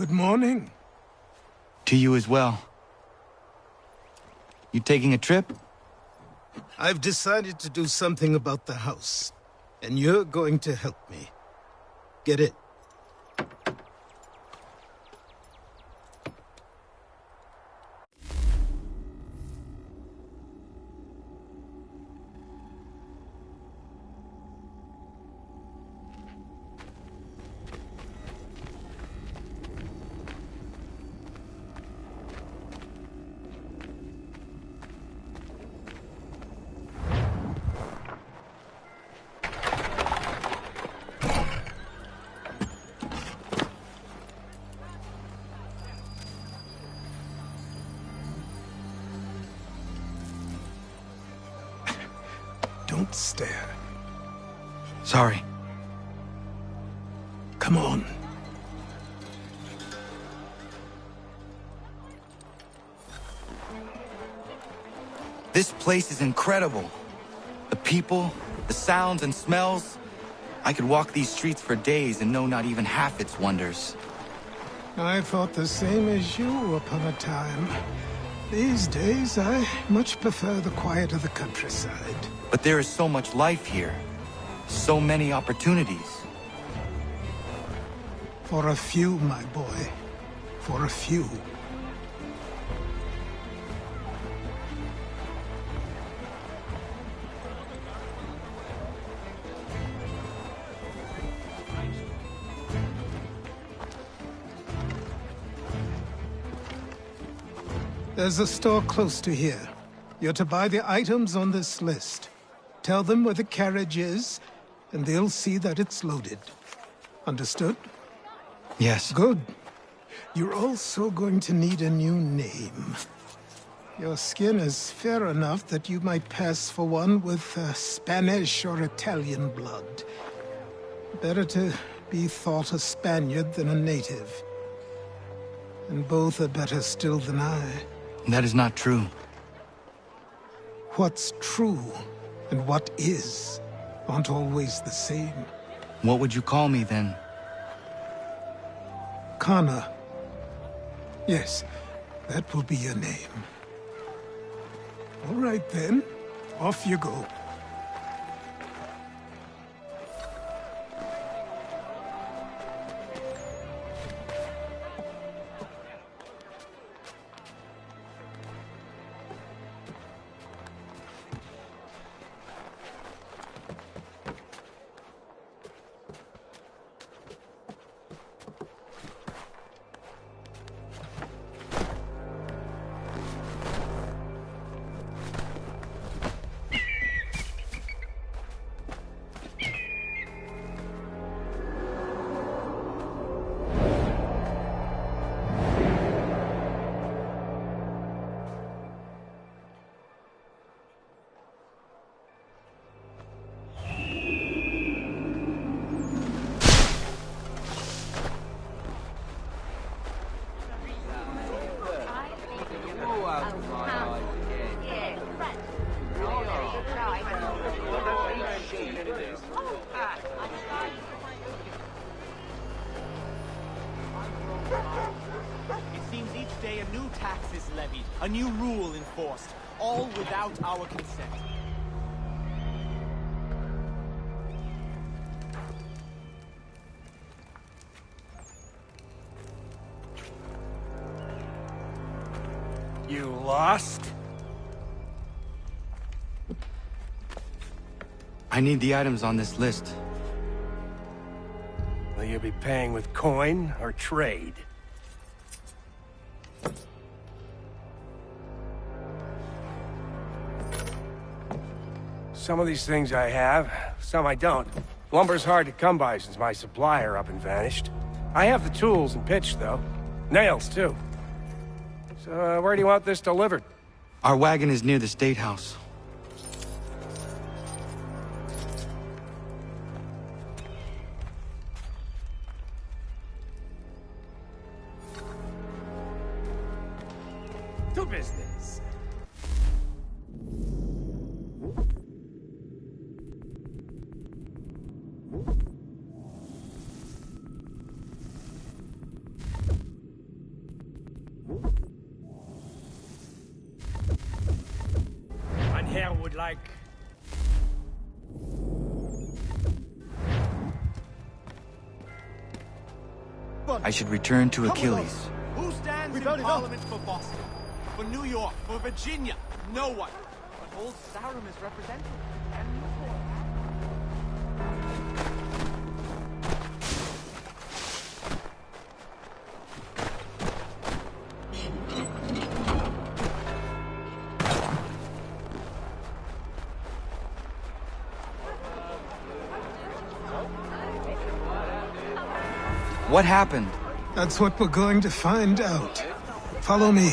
Good morning. To you as well. You taking a trip? I've decided to do something about the house, and you're going to help me. Get it? Don't stare. Sorry. Come on. This place is incredible. The people, the sounds and smells. I could walk these streets for days and know not even half its wonders. I thought the same as you upon a time. These days, I much prefer the quiet of the countryside. But there is so much life here. So many opportunities. For a few, my boy. For a few. There's a store close to here. You're to buy the items on this list. Tell them where the carriage is, and they'll see that it's loaded. Understood? Yes. Good. You're also going to need a new name. Your skin is fair enough that you might pass for one with Spanish or Italian blood. Better to be thought a Spaniard than a native. And both are better still than I. That is not true. What's true and what is aren't always the same. What would you call me then? Kana. Yes, that will be your name. All right then, off you go. A new rule enforced, all without our consent. You lost? I need the items on this list. Will you be paying with coin or trade? Some of these things I have, some I don't. Lumber's hard to come by since my supplier up and vanished. I have the tools and pitch, though. Nails, too. So, where do you want this delivered? Our wagon is near the State House. To business. And here would like... I should return to Achilles. Who stands in Parliament for Boston? For New York? For Virginia? No one. But old Sarum is represented. And What happened? That's what we're going to find out. Follow me.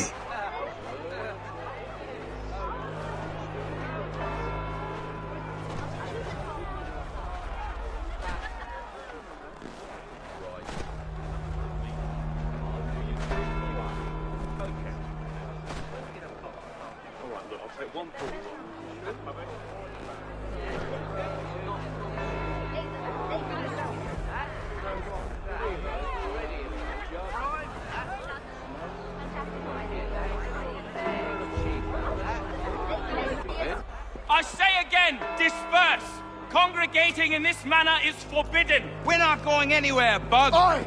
I say again, disperse! Congregating in this manner is forbidden! We're not going anywhere, Bug! Oi!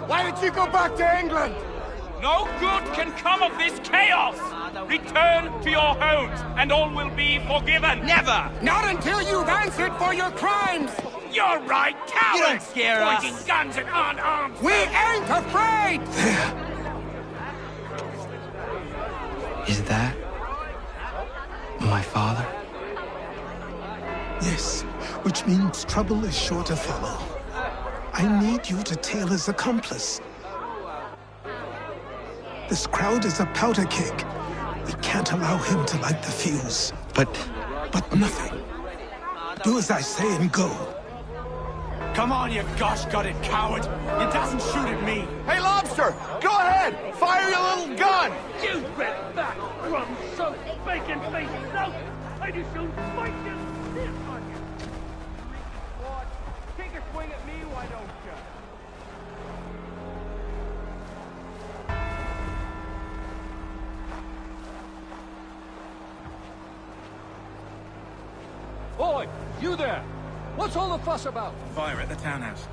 Why did you go back to England? No good can come of this chaos! Return to your homes, and all will be forgiven! Never! Not until you've answered for your crimes! You're right, cowards! You don't scare us. Pointing guns and unarmed! We ain't afraid! Is that my father? Yes, which means trouble is sure to follow. I need you to tail his accomplice. This crowd is a powder keg. We can't allow him to light the fuse. But nothing. Do as I say and go. come on, you gosh-gutted coward! It doesn't shoot at me! Hey, Lobster! Go ahead! Fire your little gun! You red back, rum-soaked, bacon-faced soap! I ready to spike this shit on you. What? Take a swing at me, why don't you? Boy, you there! What's all the fuss about? Fire at the townhouse.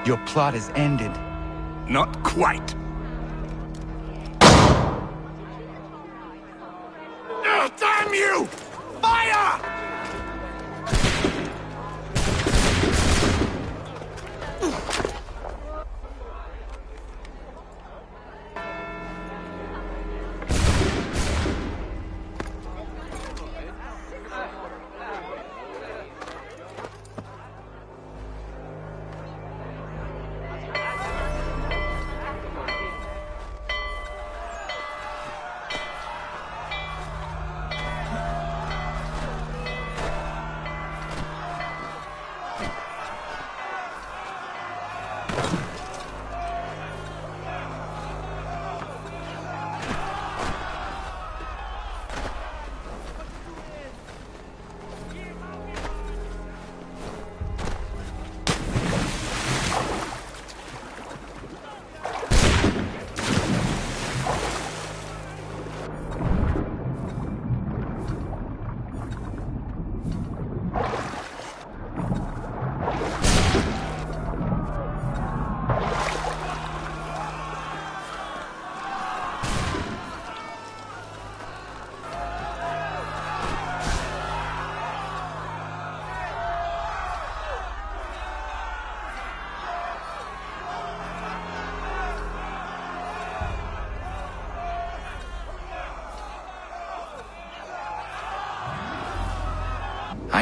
Your plot is ended. Not quite. Oh, damn you! Fire!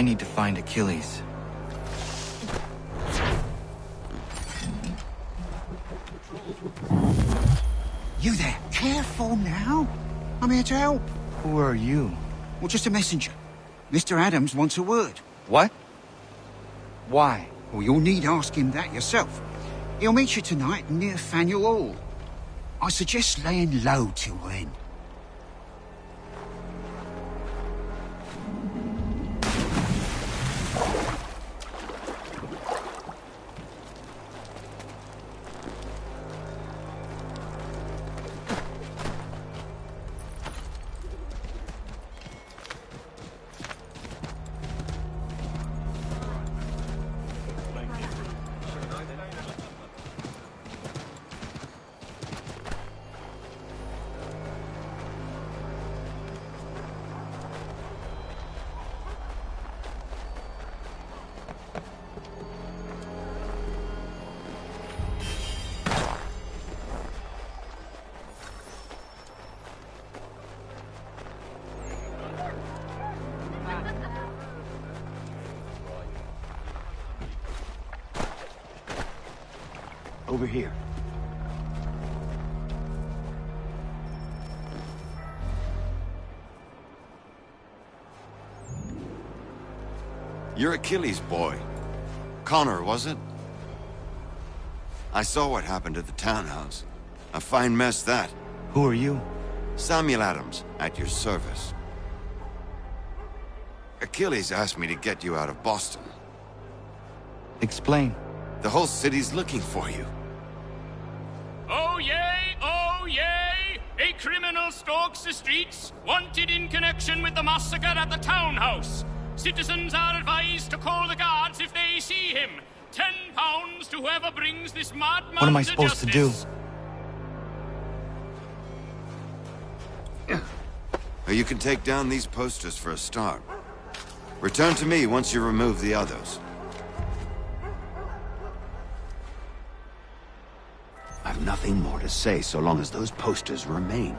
I need to find Achilles. You there? Careful now. I'm here to help. Who are you? Well, just a messenger. Mr. Adams wants a word. What? Why? Well, you'll need ask him that yourself. He'll meet you tonight near Faneuil Hall. I suggest laying low till then. Over here. You're Achilles' boy. Connor, was it? I saw what happened at the townhouse. A fine mess, that. Who are you? Samuel Adams, at your service. Achilles asked me to get you out of Boston. Explain. The whole city's looking for you. Oh yay, oh yay! A criminal stalks the streets, wanted in connection with the massacre at the townhouse. Citizens are advised to call the guards if they see him. £10 to whoever brings this madman What am I supposed to do? You can take down these posters for a start. Return to me once you remove the others. I've nothing more to say so long as those posters remain.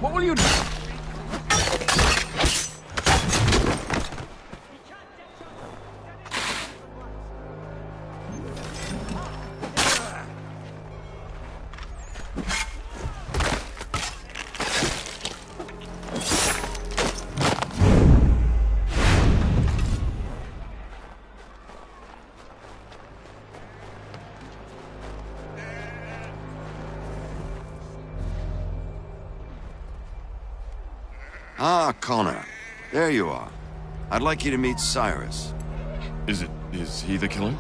What will you do? Ah, Connor. There you are. I'd like you to meet Cyrus. Is he the killer?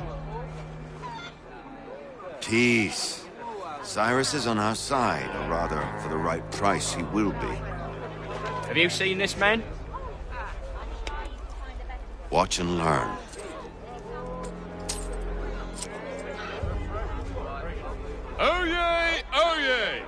Peace. Cyrus is on our side, or rather, for the right price, he will be. Have you seen this man? Watch and learn. Oh yay! Oh yay!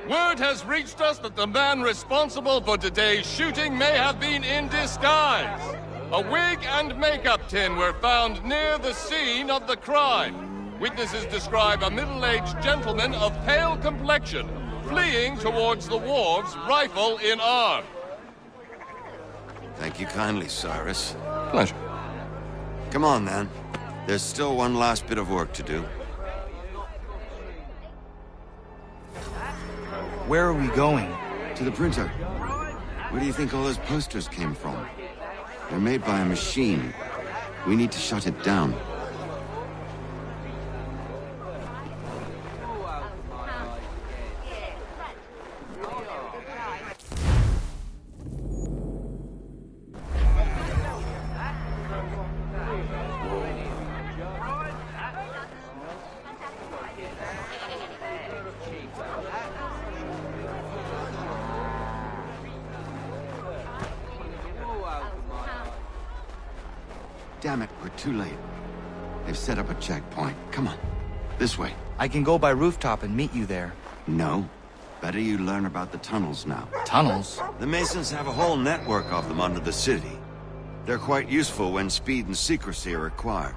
Word has reached us that the man responsible for today's shooting may have been in disguise. A wig and makeup tin were found near the scene of the crime. Witnesses describe a middle-aged gentleman of pale complexion fleeing towards the wharves, rifle in arm. Thank you kindly, Cyrus. Pleasure. Come on, then. There's still one last bit of work to do. Where are we going? To the printer. Where do you think all those posters came from? They're made by a machine. We need to shut it down. Damn it, we're too late. They've set up a checkpoint. Come on. This way. I can go by rooftop and meet you there. No. Better you learn about the tunnels now. Tunnels? The Masons have a whole network of them under the city. They're quite useful when speed and secrecy are required.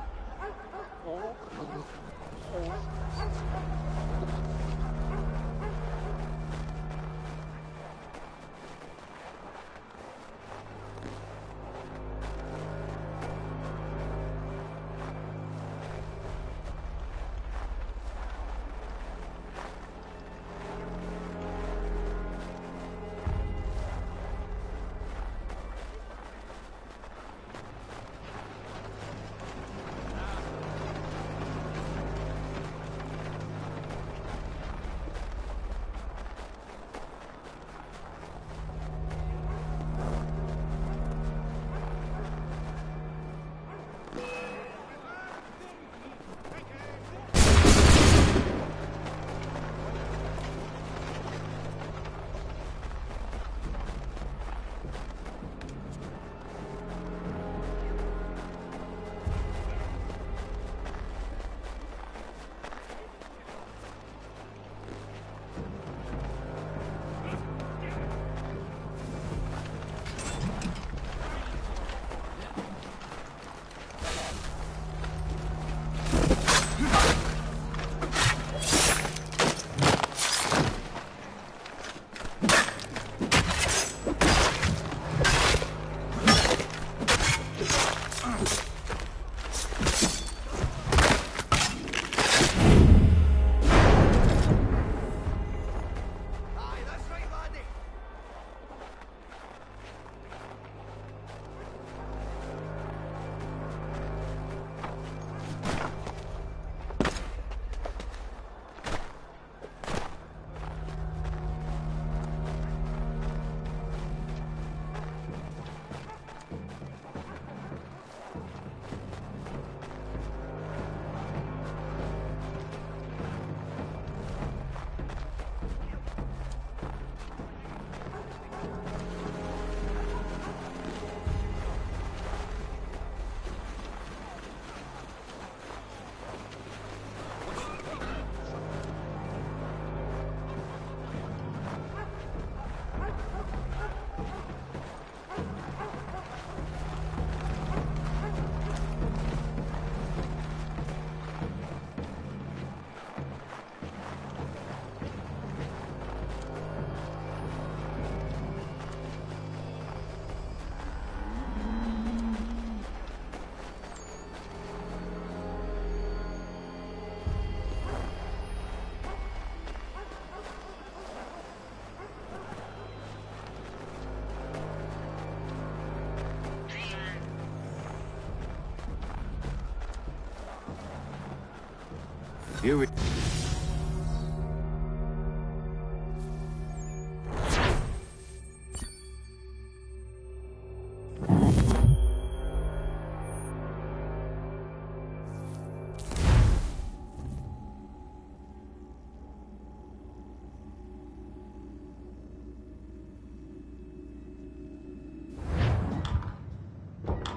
Here we...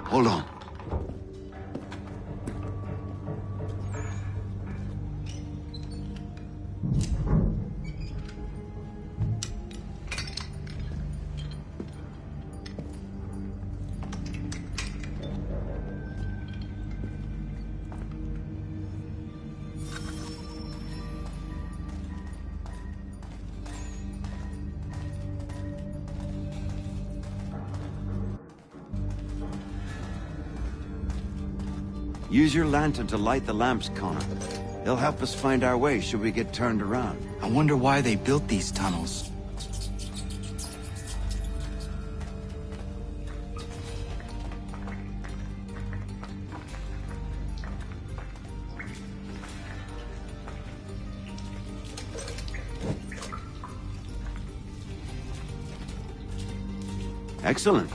Hold on. Use your lantern to light the lamps, Connor. They'll help us find our way should we get turned around. I wonder why they built these tunnels. Excellent.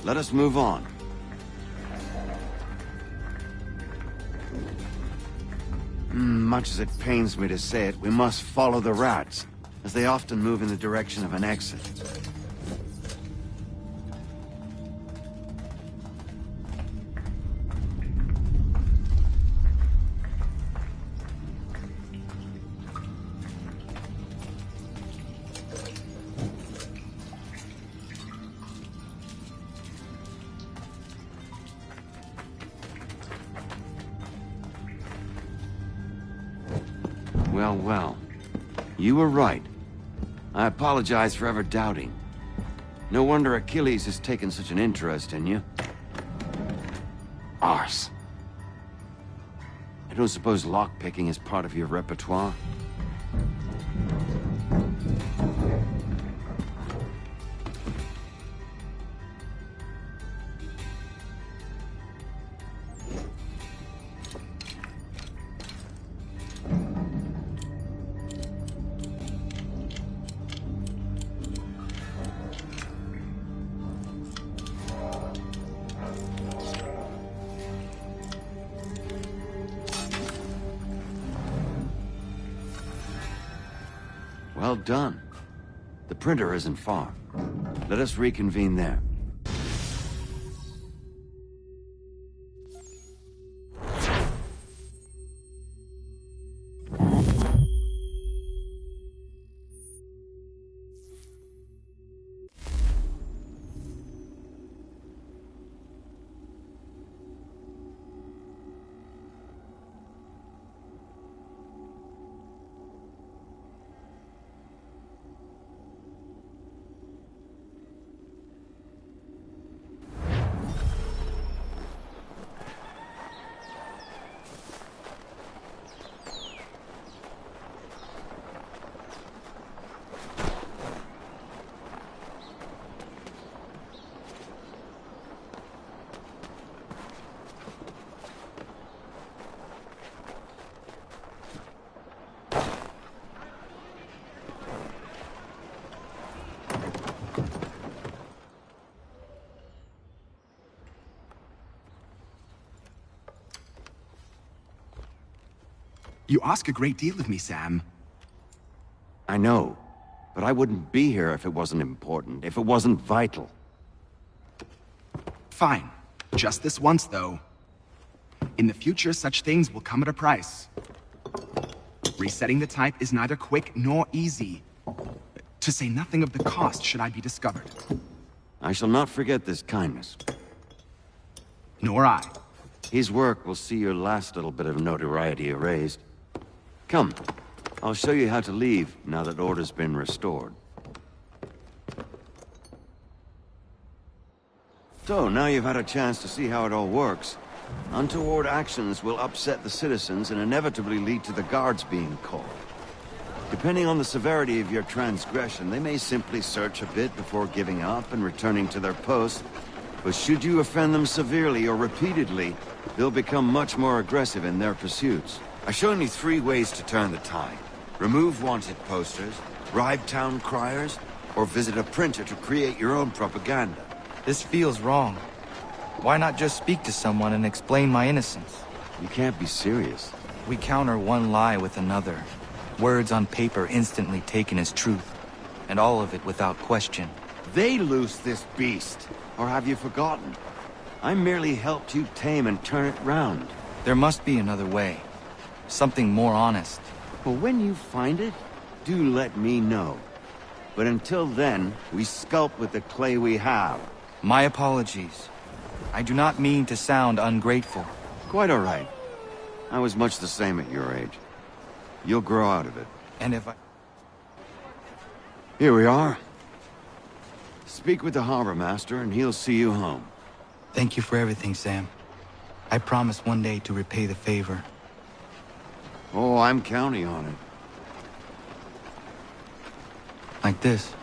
Let us move on. Much as it pains me to say it, we must follow the rats, as they often move in the direction of an exit. Well, well. You were right. I apologize for ever doubting. No wonder Achilles has taken such an interest in you. Arse. I don't suppose lockpicking is part of your repertoire? Well done. The printer isn't far. Let us reconvene there. You ask a great deal of me, Sam. I know, but I wouldn't be here if it wasn't important, if it wasn't vital. Fine. Just this once, though. In the future, such things will come at a price. Resetting the type is neither quick nor easy. To say nothing of the cost should I be discovered. I shall not forget this kindness. Nor I. His work will see your last little bit of notoriety erased. Come, I'll show you how to leave now that order's been restored. So, now you've had a chance to see how it all works. Untoward actions will upset the citizens and inevitably lead to the guards being called. Depending on the severity of your transgression, they may simply search a bit before giving up and returning to their posts. But should you offend them severely or repeatedly, they'll become much more aggressive in their pursuits. I've shown you 3 ways to turn the tide. Remove wanted posters, bribe town criers, or visit a printer to create your own propaganda. This feels wrong. Why not just speak to someone and explain my innocence? You can't be serious. We counter one lie with another. Words on paper instantly taken as truth. And all of it without question. They loose this beast. Or have you forgotten? I merely helped you tame and turn it round. There must be another way. Something more honest. Well, when you find it, do let me know. But until then, we sculpt with the clay we have. My apologies. I do not mean to sound ungrateful. Quite all right. I was much the same at your age. You'll grow out of it. And if I... Here we are. Speak with the harbor master and he'll see you home. Thank you for everything, Sam. I promise one day to repay the favor. Oh, I'm counting on it. Like this.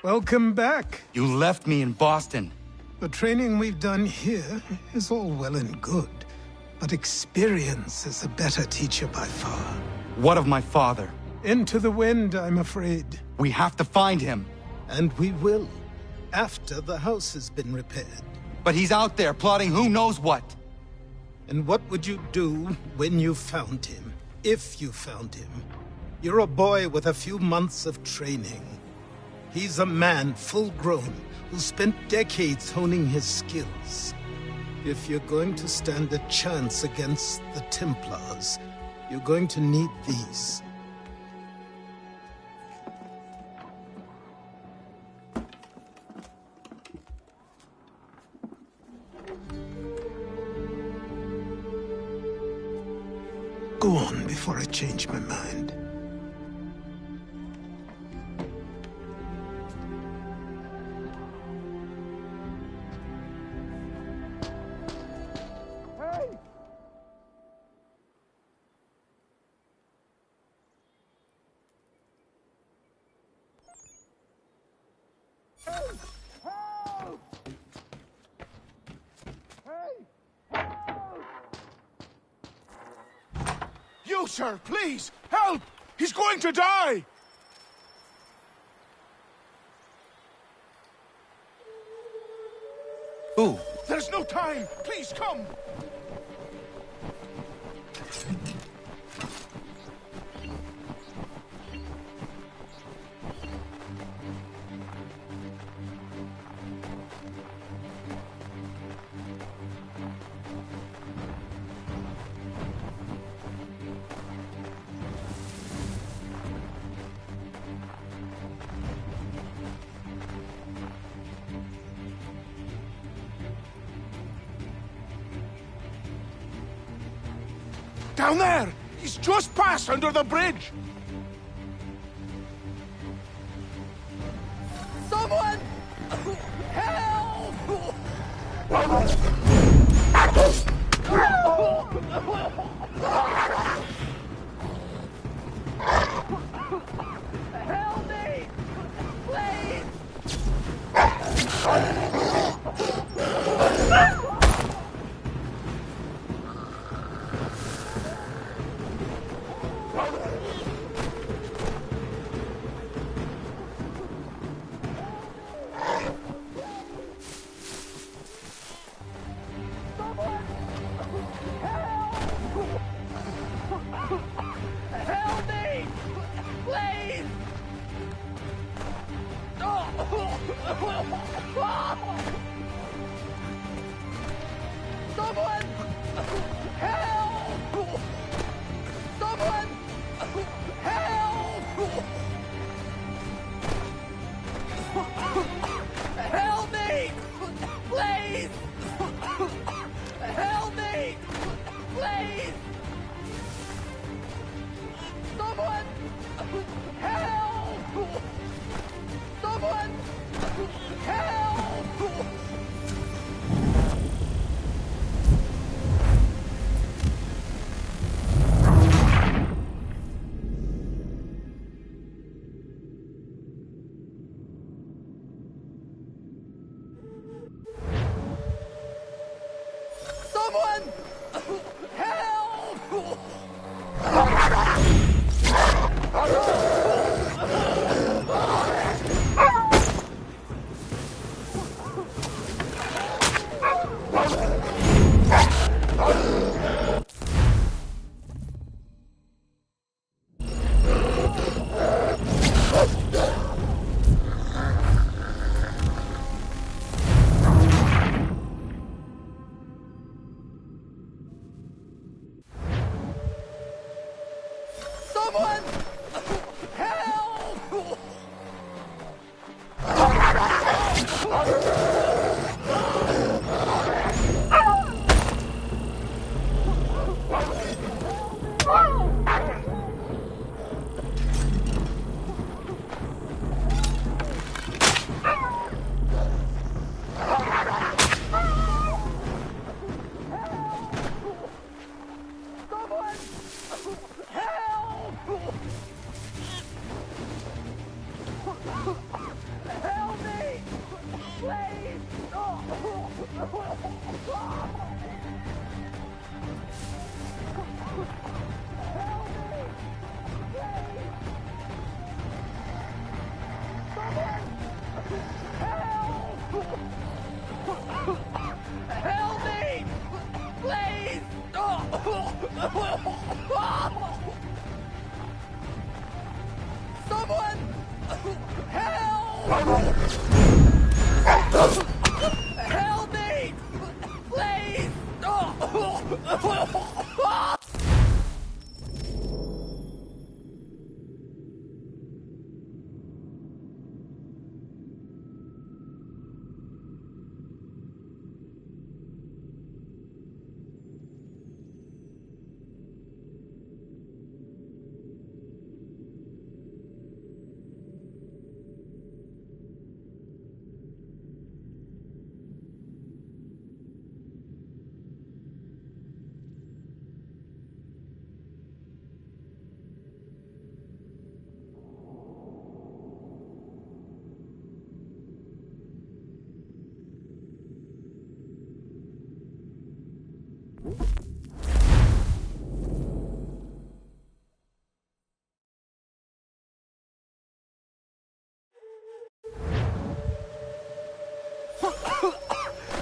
Welcome back. You left me in Boston. The training we've done here is all well and good, but experience is a better teacher by far. What of my father? Into the wind, I'm afraid. We have to find him. And we will, after the house has been repaired. But he's out there plotting who knows what. And what would you do when you found him? If you found him? You're a boy with a few months of training. He's a man, full grown, who spent decades honing his skills. If you're going to stand a chance against the Templars, you're going to need these. Go on before I change my mind. You, sir, please, help! He's going to die! Who? There's no time! Please, come! Down there! He's just passed under the bridge! Someone! Help! Help me! Please! Help me! Please! Someone! Help! Someone! Help! Help me! Please! Help me! Please! Someone! Help! Someone! Help!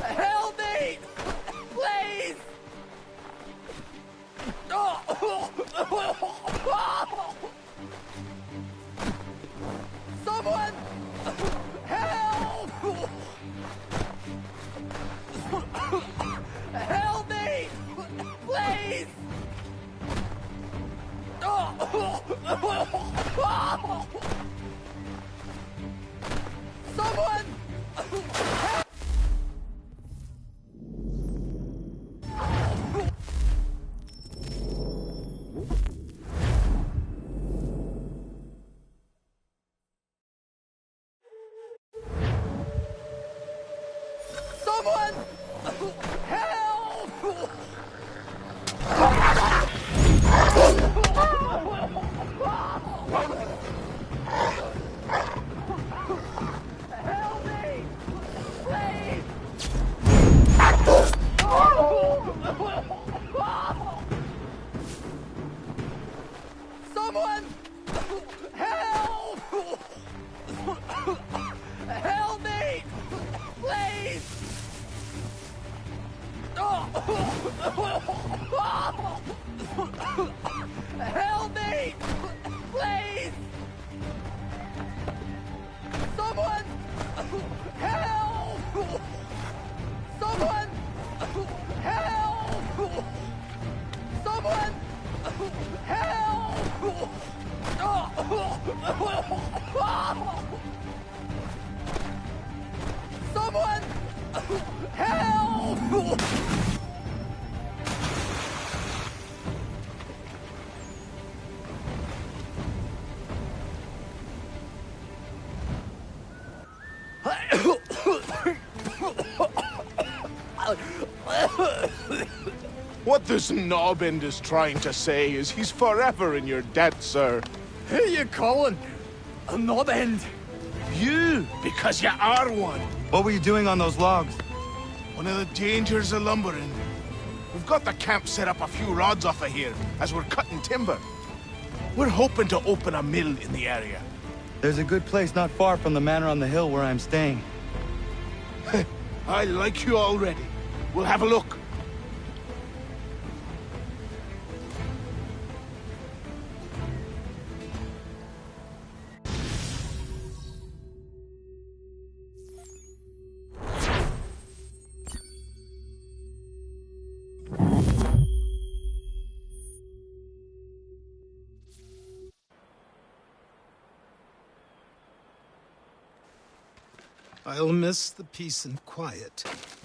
Help me! Please! Help me! Please! Someone! Help! Help me! Please! Someone! Someone! Help! Help me! Please! Someone! Help! Help me! Please! Help me! Please! Someone! Help! Someone! Help! Someone! Help! Someone! Help! What this knobbend is trying to say is he's forever in your debt, sir. Who you calling? A knob end? You, because you are one. What were you doing on those logs? One of the dangers of lumbering. We've got the camp set up a few rods off of here, as we're cutting timber. We're hoping to open a mill in the area. There's a good place not far from the manor on the hill where I'm staying. I like you already. We'll have a look. I'll miss the peace and quiet,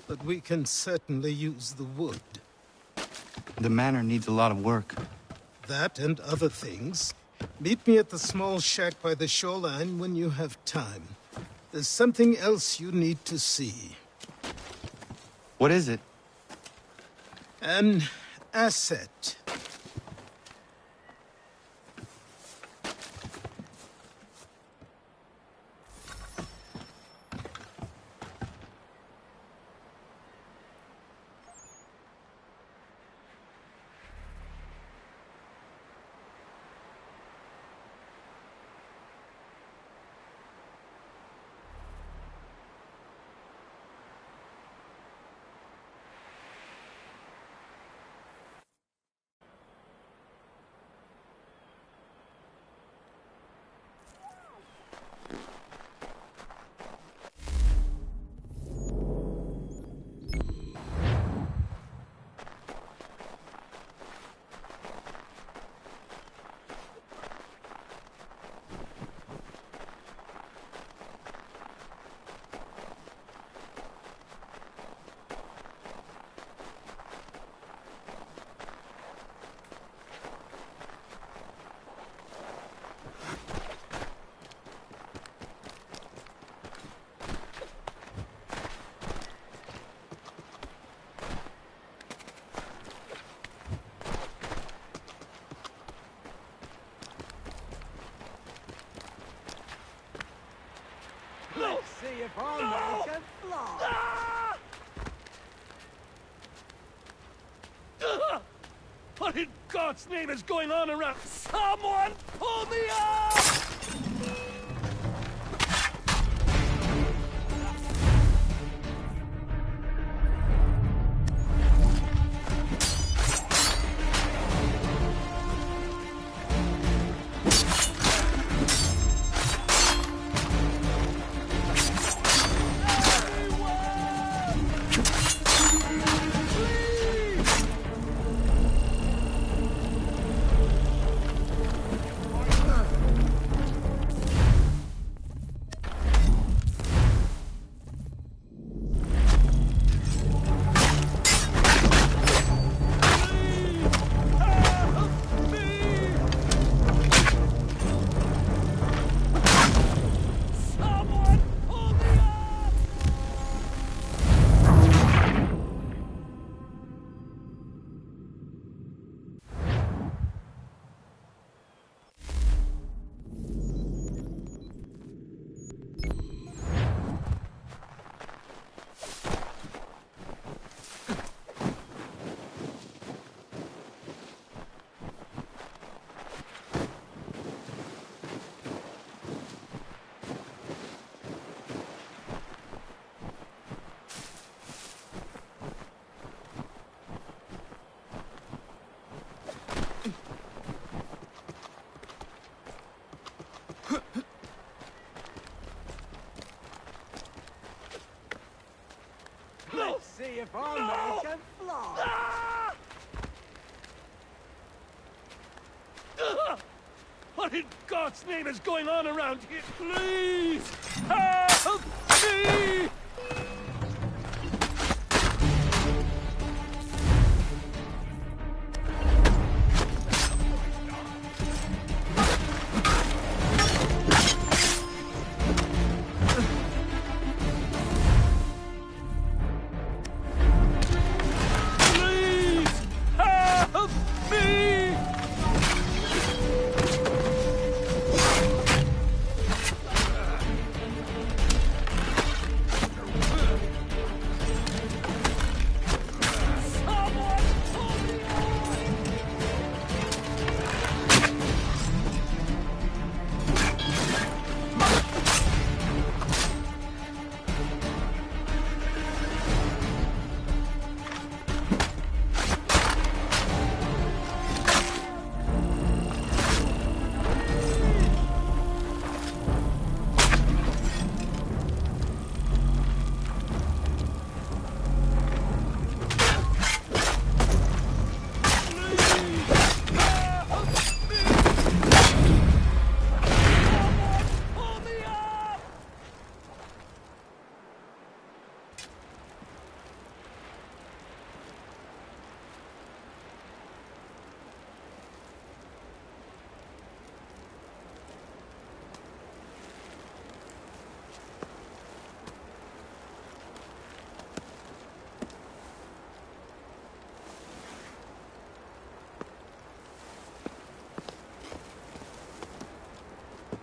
but we can certainly use the wood. The manor needs a lot of work. That and other things. Meet me at the small shack by the shoreline when you have time. There's something else you need to see. What is it? An asset. if our can fly. What in God's name is going on around? Someone pull me up! Let's see if our man can fly. What in God's name is going on around here? Please help me!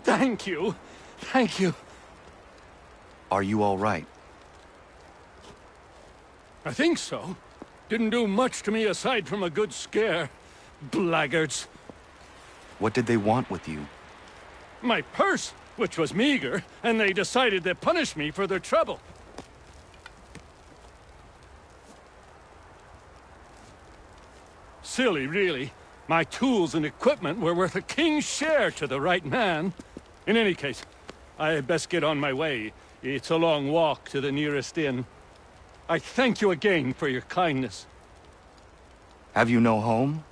Thank you. Thank you. Are you all right? I think so. Didn't do much to me aside from a good scare. Blackguards. What did they want with you? My purse, which was meager, and they decided to punish me for their trouble. Silly, really. My tools and equipment were worth a king's share to the right man. In any case, I had best get on my way. It's a long walk to the nearest inn. I thank you again for your kindness. Have you no home?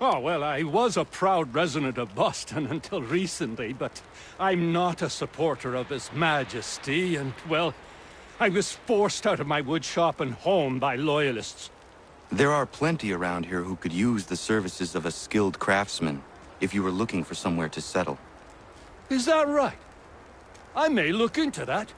Oh, well, I was a proud resident of Boston until recently, but I'm not a supporter of His Majesty, and, well, I was forced out of my woodshop and home by loyalists. There are plenty around here who could use the services of a skilled craftsman, if you were looking for somewhere to settle. Is that right? I may look into that.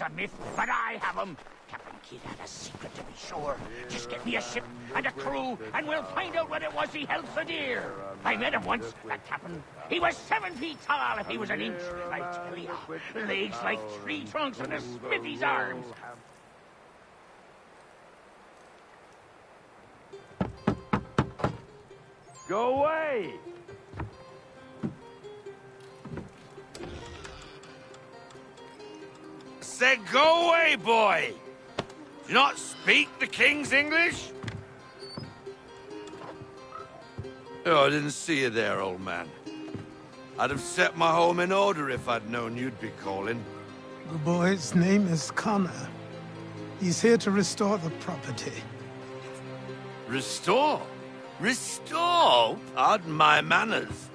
is a myth, but I have them. Captain Kidd had a secret, to be sure. Just get me a ship and a crew, and we'll find out what it was he held so dear. I met him once, that captain. He was 7 feet tall if he was an inch. I tell you, legs like tree trunks and a smithy's arms. Go away! Said go away, boy! Do you not speak the King's English? Oh, I didn't see you there, old man. I'd have set my home in order if I'd known you'd be calling. The boy's name is Connor. He's here to restore the property. Restore? Restore? Pardon my manners.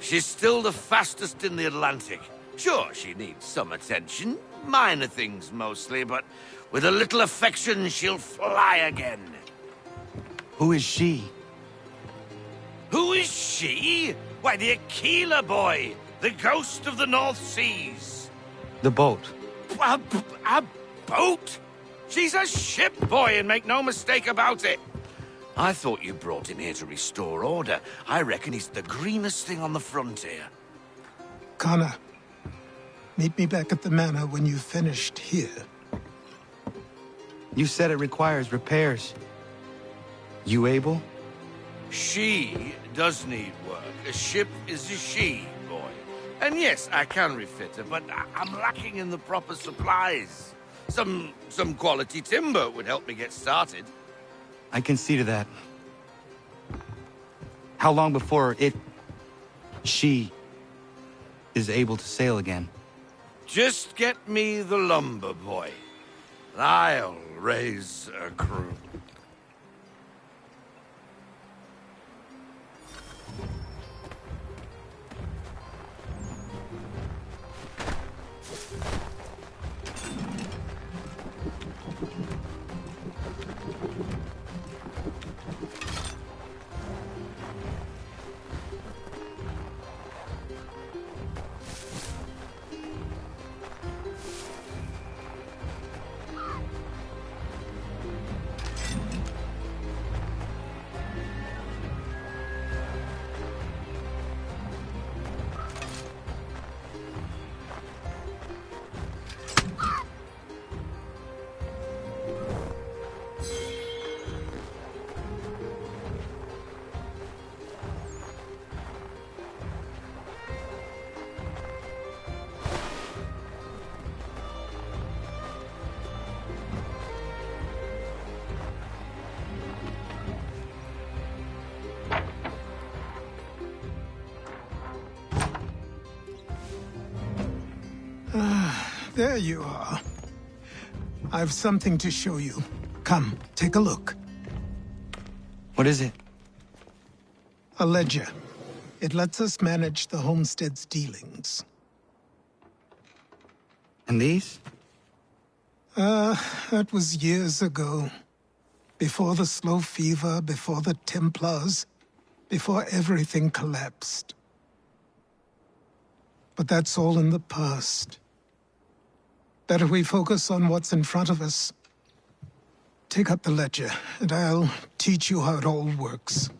She's still the fastest in the Atlantic. Sure, she needs some attention. Minor things mostly, but with a little affection, she'll fly again. Who is she? Who is she? Why, the Aquila boy, the ghost of the North Seas. The boat. A boat? She's a ship, boy, and make no mistake about it. I thought you brought him here to restore order. I reckon he's the greenest thing on the frontier. Connor, meet me back at the manor when you've finished here. You said it requires repairs. You able? She does need work. A ship is a she, boy. And yes, I can refit her, but I'm lacking in the proper supplies. Some quality timber would help me get started. I can see to that. How long before she is able to sail again? Just get me the lumber, boy. And I'll raise a crew. There you are. I've something to show you. Come, take a look. What is it? A ledger. It lets us manage the homestead's dealings. And these? That was years ago. Before the slow fever, before the Templars, before everything collapsed. But that's all in the past. Better we focus on what's in front of us. Take up the ledger, and I'll teach you how it all works.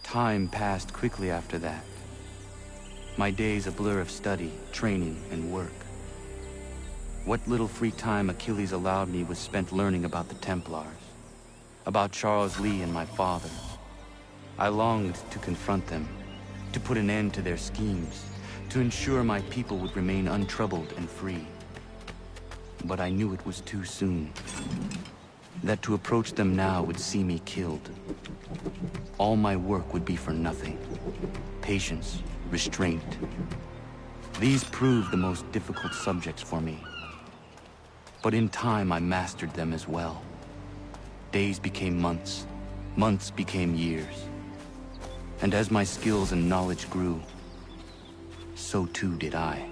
Time passed quickly after that. My days a blur of study, training, and work. What little free time Achilles allowed me was spent learning about the Templars, about Charles Lee and my father. I longed to confront them, to put an end to their schemes, to ensure my people would remain untroubled and free. But I knew it was too soon, that to approach them now would see me killed. All my work would be for nothing. Patience, restraint. These proved the most difficult subjects for me. But in time, I mastered them as well. Days became months, months became years. And as my skills and knowledge grew, so too did I.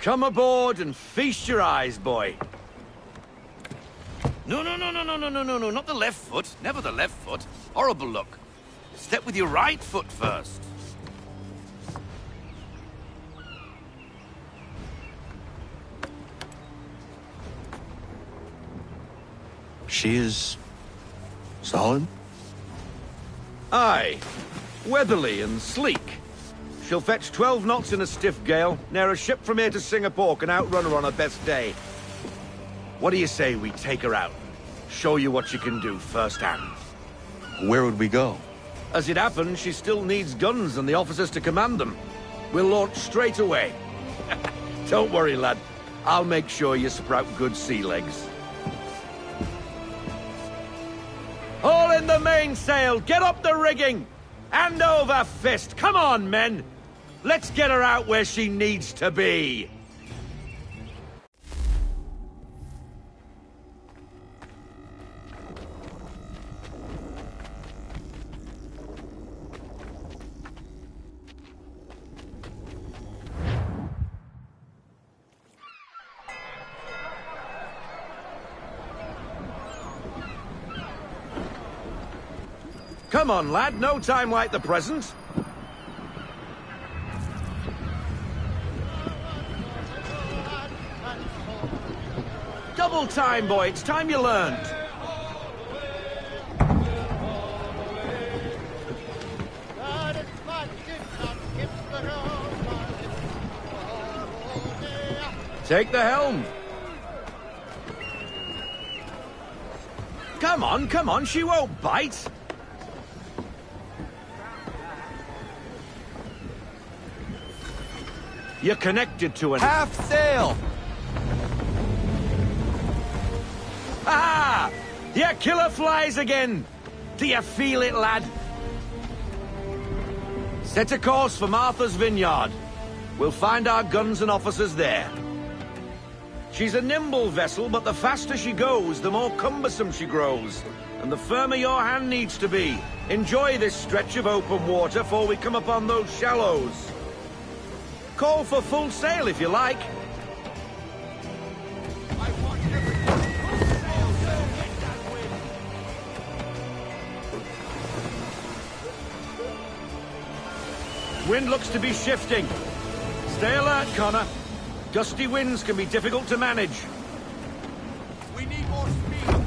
Come aboard and feast your eyes, boy. No, not the left foot. Never the left foot. Horrible look. Step with your right foot first. She is... solid? Aye. Weatherly and sleek. She'll fetch 12 knots in a stiff gale, near a ship from here to Singapore can outrun her on her best day. What do you say we take her out? Show you what she can do firsthand. Where would we go? As it happens, she still needs guns and the officers to command them. We'll launch straight away. Don't worry, lad. I'll make sure you sprout good sea legs. All in the mainsail! Get up the rigging! Hand over fist! Come on, men! Let's get her out where she needs to be! Come on, lad. No time like the present. Double time, boy. It's time you learned. Take the helm. Come on. She won't bite. You're connected to an... Half sail! Ah! Your killer flies again! Do you feel it, lad? Set a course for Martha's Vineyard. We'll find our guns and officers there. She's a nimble vessel, but the faster she goes, the more cumbersome she grows. And the firmer your hand needs to be. Enjoy this stretch of open water before we come upon those shallows. Call for full sail if you like. Wind looks to be shifting. Stay alert, Connor. Gusty winds can be difficult to manage. We need more speed.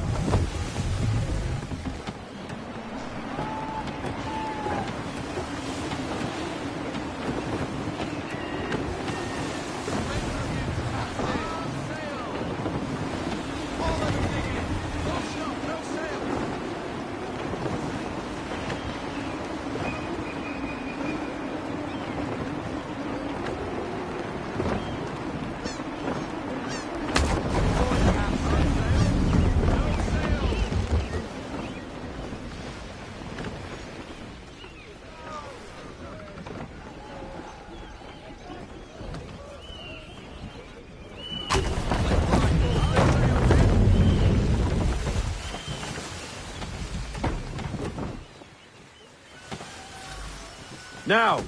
Now,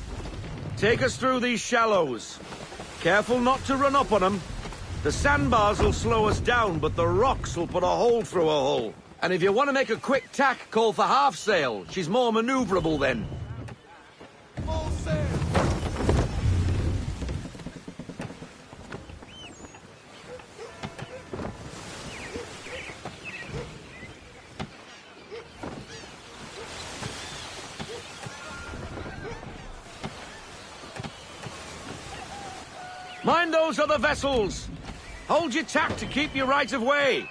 take us through these shallows. Careful not to run up on them. The sandbars will slow us down, but the rocks will put a hole through a hull. And if you want to make a quick tack, call for half sail. She's more maneuverable then. Full sail. Mind those other vessels! Hold your tack to keep your right of way!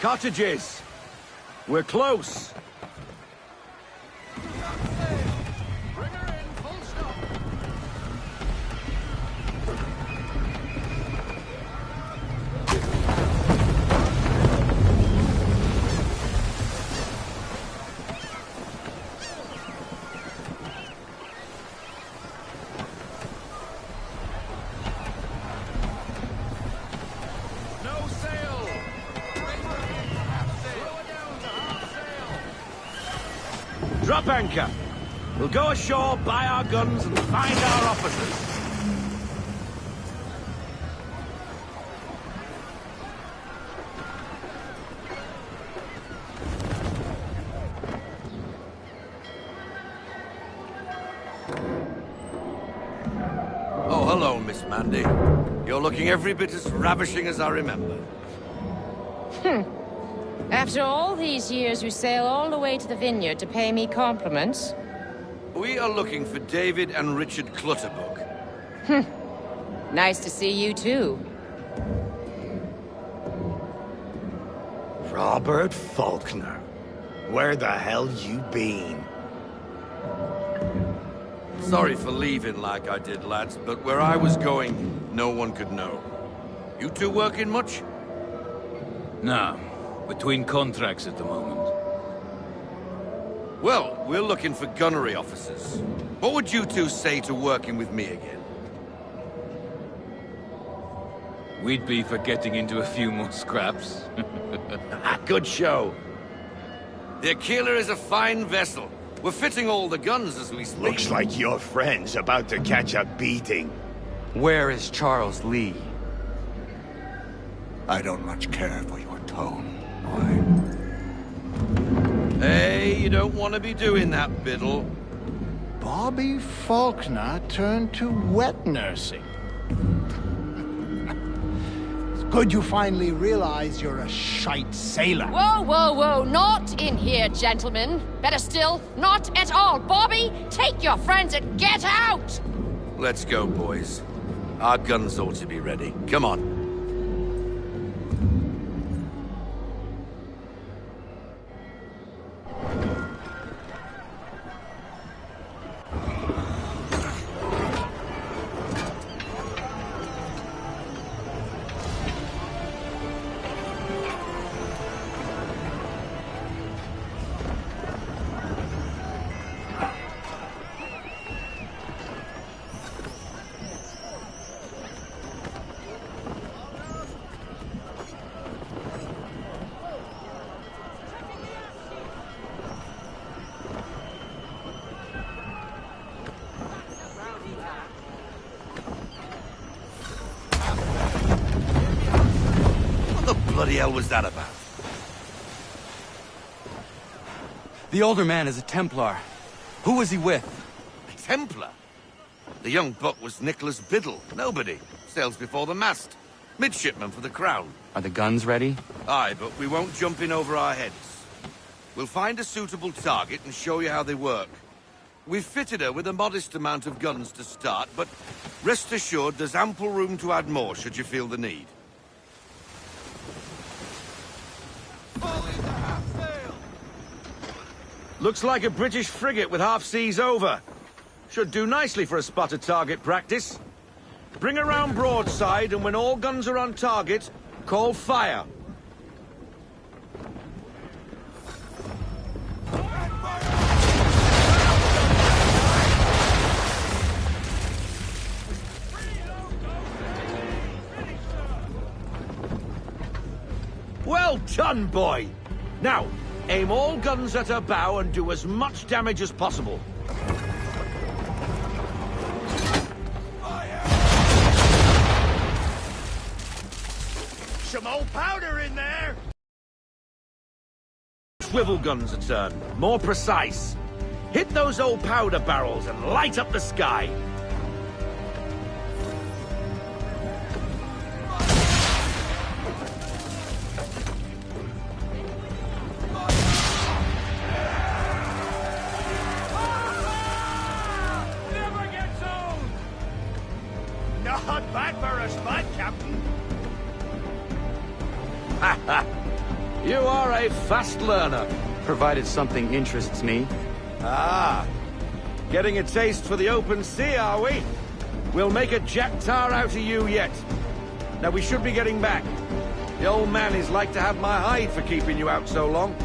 Cottages! We're close! Drop anchor. We'll go ashore, buy our guns, and find our officers. Oh, hello, Miss Mandy. You're looking every bit as ravishing as I remember. After all these years, you sail all the way to the vineyard to pay me compliments? We are looking for David and Richard Clutterbuck. Nice to see you, too. Robert Faulkner. Where the hell you been? Sorry for leaving like I did, lads, but where I was going, no one could know. You two working much? No. Between contracts at the moment. Well, we're looking for gunnery officers. What would you two say to working with me again? We'd be for getting into a few more scraps. Good show. The Aquila is a fine vessel. We're fitting all the guns as we speak. Looks like your friend's about to catch a beating. Where is Charles Lee? I don't much care for your tone. Hey, you don't want to be doing that, Biddle. Bobby Faulkner turned to wet nursing. It's good you finally realize you're a shite sailor. Whoa, whoa, whoa, not in here, gentlemen. Better still, not at all. Bobby, take your friends and get out! Let's go, boys. Our guns ought to be ready. Come on. What the hell was that about? The older man is a Templar. Who was he with? A Templar? The young buck was Nicholas Biddle. Nobody. Sails before the mast. Midshipman for the Crown. Are the guns ready? Aye, but we won't jump in over our heads. We'll find a suitable target and show you how they work. We've fitted her with a modest amount of guns to start, but rest assured there's ample room to add more should you feel the need. Looks like a British frigate with half seas over. Should do nicely for a spotted target practice. Bring around broadside, and when all guns are on target, call fire. Well done, boy! Now, aim all guns at her bow and do as much damage as possible. Some old powder in there! Swivel guns a turn, more precise. Hit those old powder barrels and light up the sky. Not bad for a spot, Captain. Ha ha! You You are a fast learner. Provided something interests me. Ah. Getting a taste for the open sea, are we? We'll make a jack tar out of you yet. Now we should be getting back. The old man is like to have my hide for keeping you out so long.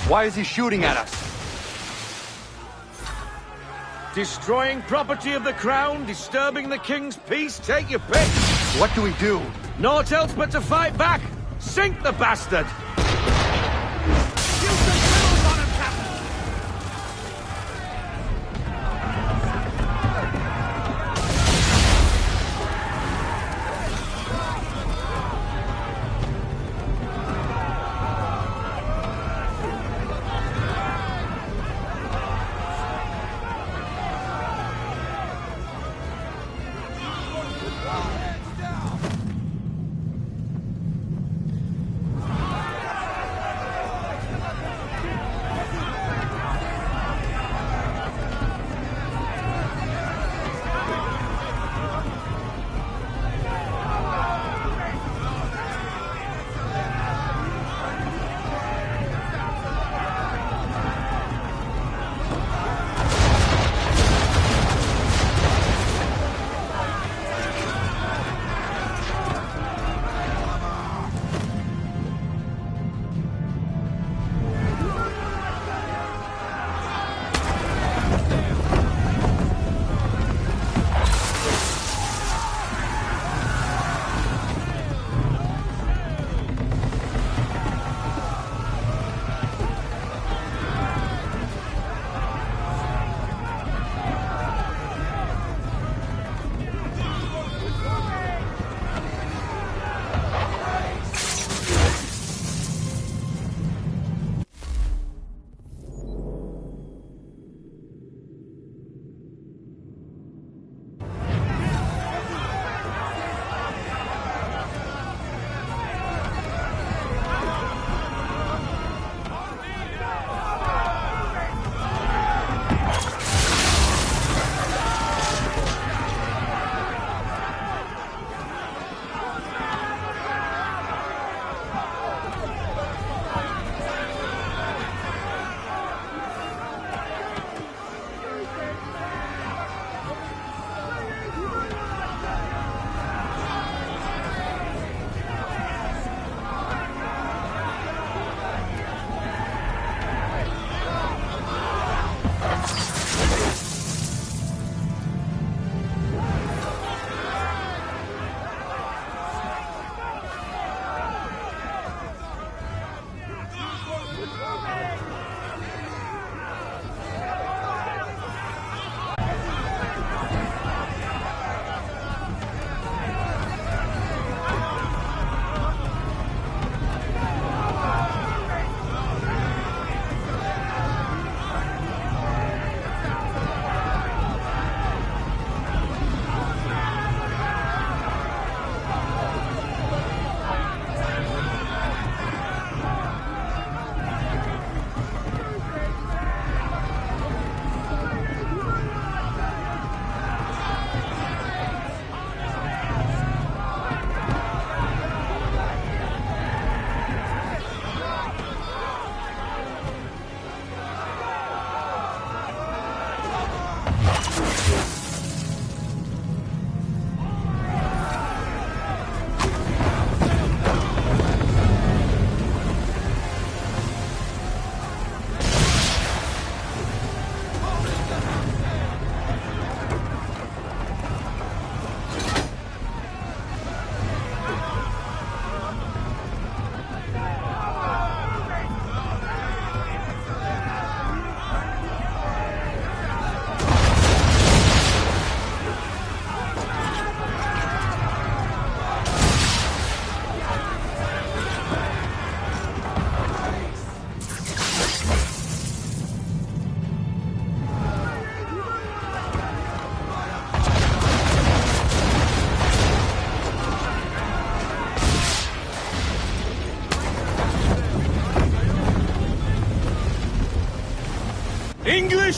Why is he shooting at us? Destroying property of the crown, disturbing the king's peace, take your pick. What do we do? Naught else but to fight back. Sink the bastard.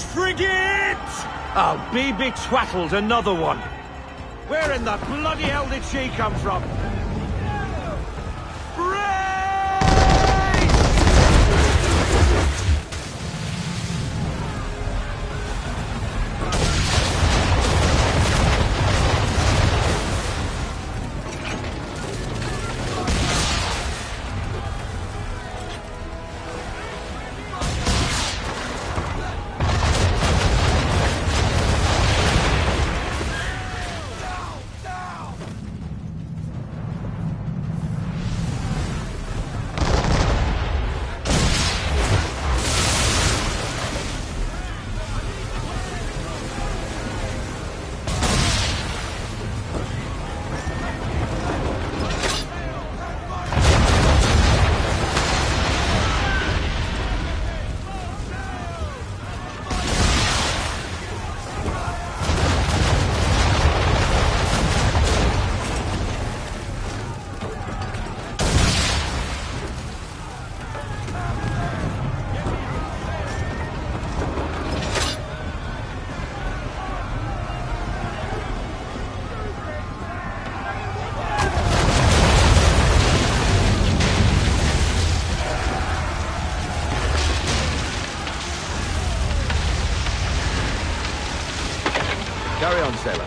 frigate! I'll be betwattled, another one. Where in the bloody hell did she come from? Carry on, sailor.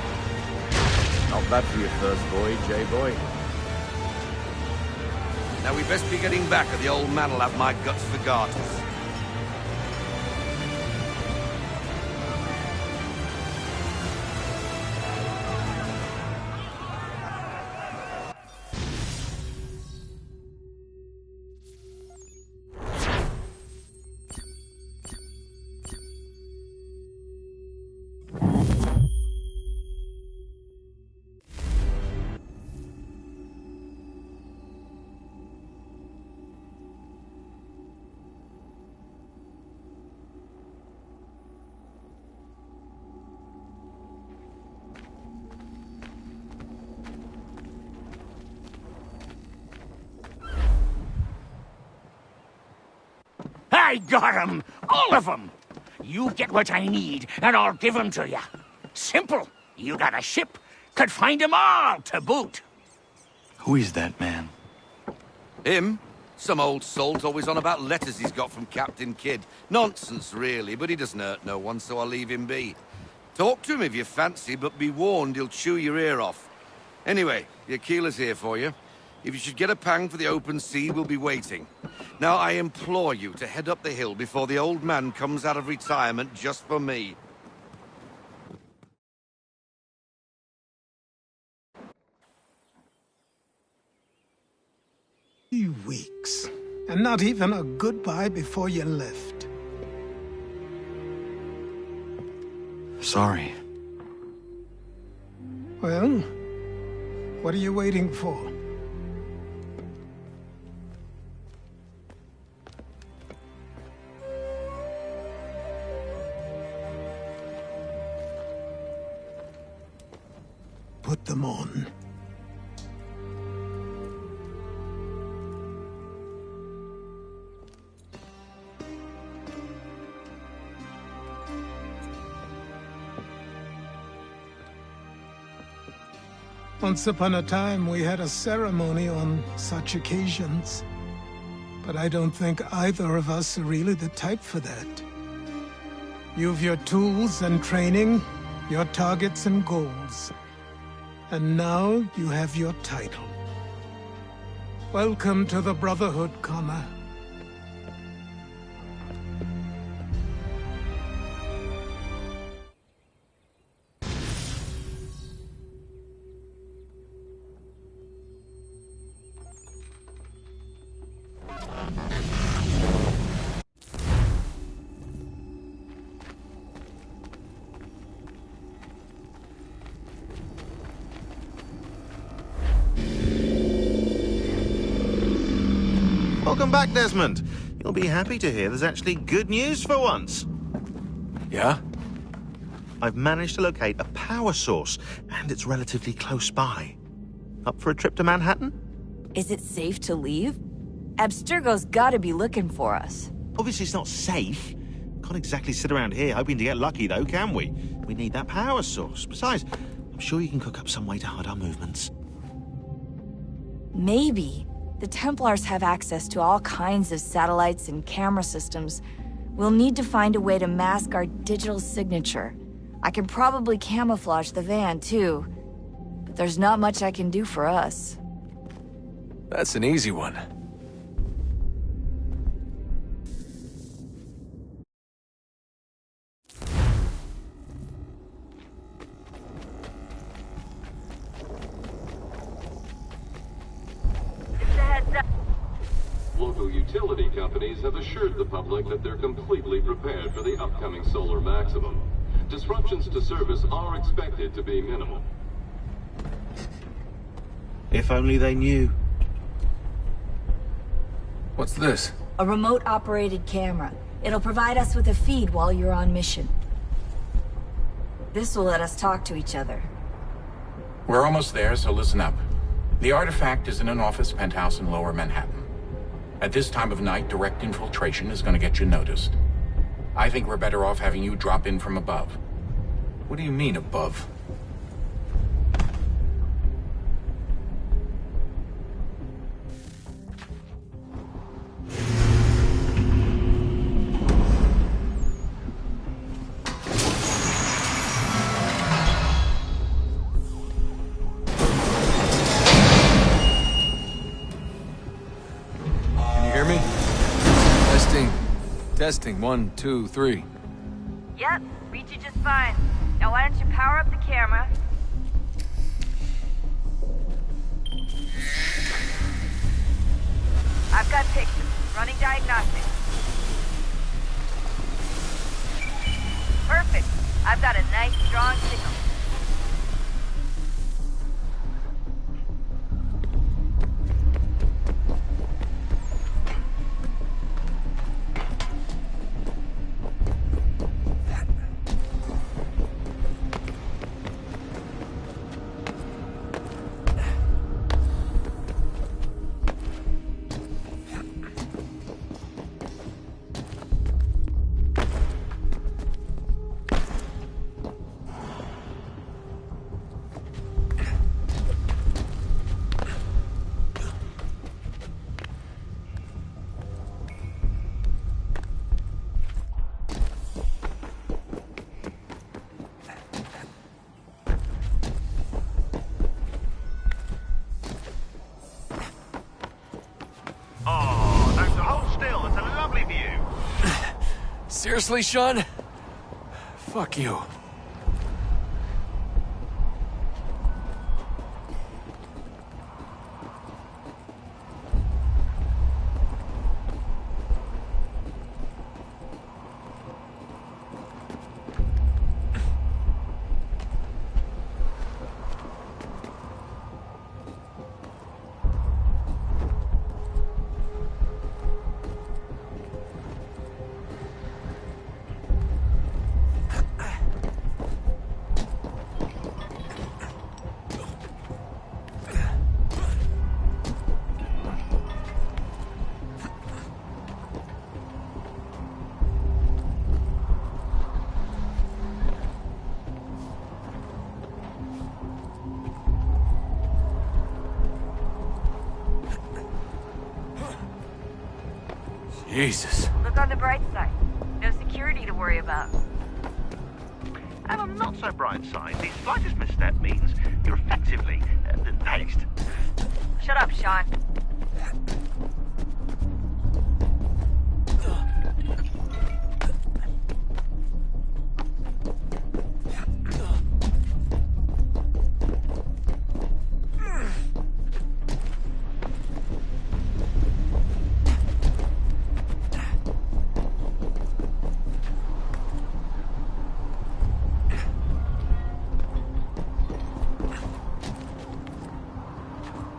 Not bad for your first voyage, eh, boy? Now we best be getting back, or the old man'll have my guts for garters. I got 'em! All of 'em! You get what I need, and I'll give 'em to you. Simple. You got a ship, could find 'em all to boot. Who is that man? Him? Some old salt's always on about letters he's got from Captain Kidd. Nonsense, really, but he doesn't hurt no one, so I'll leave him be. Talk to him if you fancy, but be warned he'll chew your ear off. Anyway, your keeler's here for you. If you should get a pang for the open sea, we'll be waiting. Now, I implore you to head up the hill before the old man comes out of retirement just for me. Weeks. And not even a goodbye before you left. Sorry. Well, what are you waiting for? Put them on. Once upon a time, we had a ceremony on such occasions. But I don't think either of us are really the type for that. You've your tools and training, your targets and goals. And now you have your title. Welcome to the Brotherhood, Connor. Welcome back, Desmond. You'll be happy to hear there's actually good news for once. Yeah? I've managed to locate a power source, and it's relatively close by. Up for a trip to Manhattan? Is it safe to leave? Abstergo's gotta be looking for us. Obviously it's not safe, Can't exactly sit around here hoping to get lucky, though, can we? We need that power source. Besides, I'm sure you can cook up some way to hide our movements. Maybe. The Templars have access to all kinds of satellites and camera systems. We'll need to find a way to mask our digital signature. I can probably camouflage the van, too. But there's not much I can do for us. That's an easy one. Local utility companies have assured the public that they're completely prepared for the upcoming solar maximum. Disruptions to service are expected to be minimal. If only they knew. What's this? A remote-operated camera. It'll provide us with a feed while you're on mission. This will let us talk to each other. We're almost there, so listen up. The artifact is in an office penthouse in Lower Manhattan. At this time of night, direct infiltration is going to get you noticed. I think we're better off having you drop in from above. What do you mean, above? Testing, 1, 2, 3. Yep, read you just fine. Now why don't you power up the camera? I've got pictures. Running diagnostics. Perfect. I've got a nice, strong signal. Seriously, Sean? Fuck you. Jesus. Look on the bright side. No security to worry about. And on the not so bright side, the slightest misstep means you're effectively next. Shut up, Sean.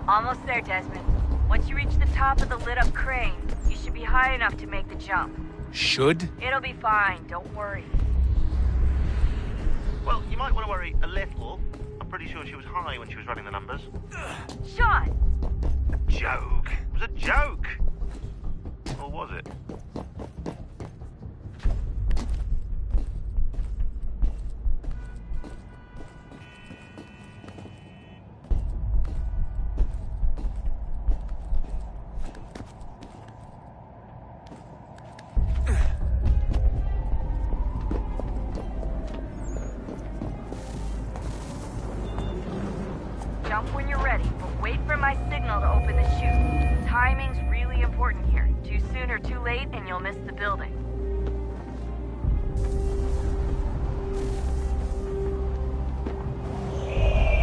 Almost there, Desmond. Once you reach the top of the lit-up crane, you should be high enough to make the jump. Should? It'll be fine, don't worry. Well, you might want to worry a little. I'm pretty sure she was high when she was running the numbers. Sean! A joke. It was a joke. Or was it? ready, but wait for my signal to open the chute. Timing's really important here. Too soon or too late, and you'll miss the building.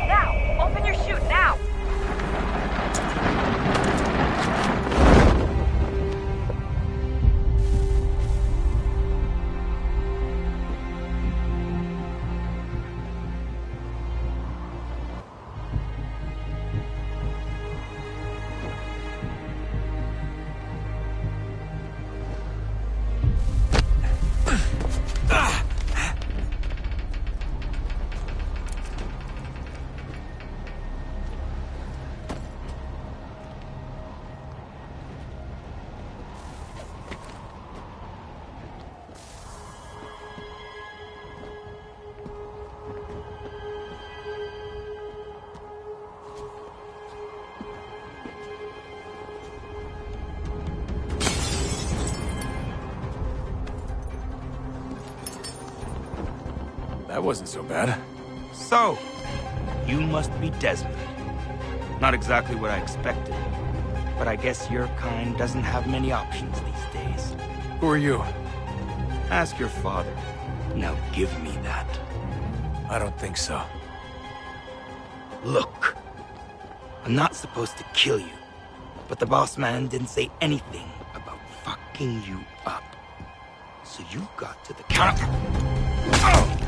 Now! Open your chute, now! That wasn't so bad. So, you must be Desmond. Not exactly what I expected, but I guess your kind doesn't have many options these days. Who are you? Ask your father. Now give me that. I don't think so. Look, I'm not supposed to kill you, but the boss man didn't say anything about fucking you up. So you got to the counter. Oh!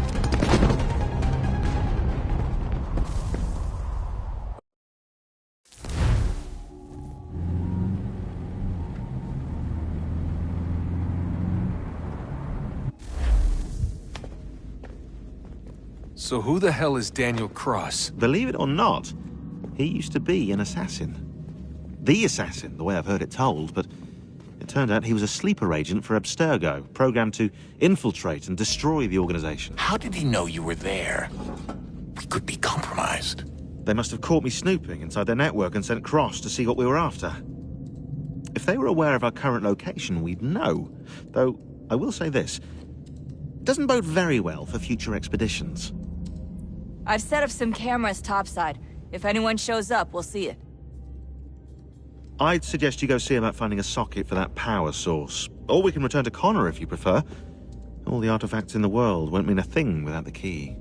So who the hell is Daniel Cross? Believe it or not, he used to be an assassin. The assassin, the way I've heard it told, but it turned out he was a sleeper agent for Abstergo, programmed to infiltrate and destroy the organization. How did he know you were there? We could be compromised. They must have caught me snooping inside their network and sent Cross to see what we were after. If they were aware of our current location, we'd know. Though, I will say this, it doesn't bode very well for future expeditions. I've set up some cameras topside. If anyone shows up, we'll see it. I'd suggest you go see about finding a socket for that power source. Or we can return to Connor if you prefer. All the artifacts in the world won't mean a thing without the key.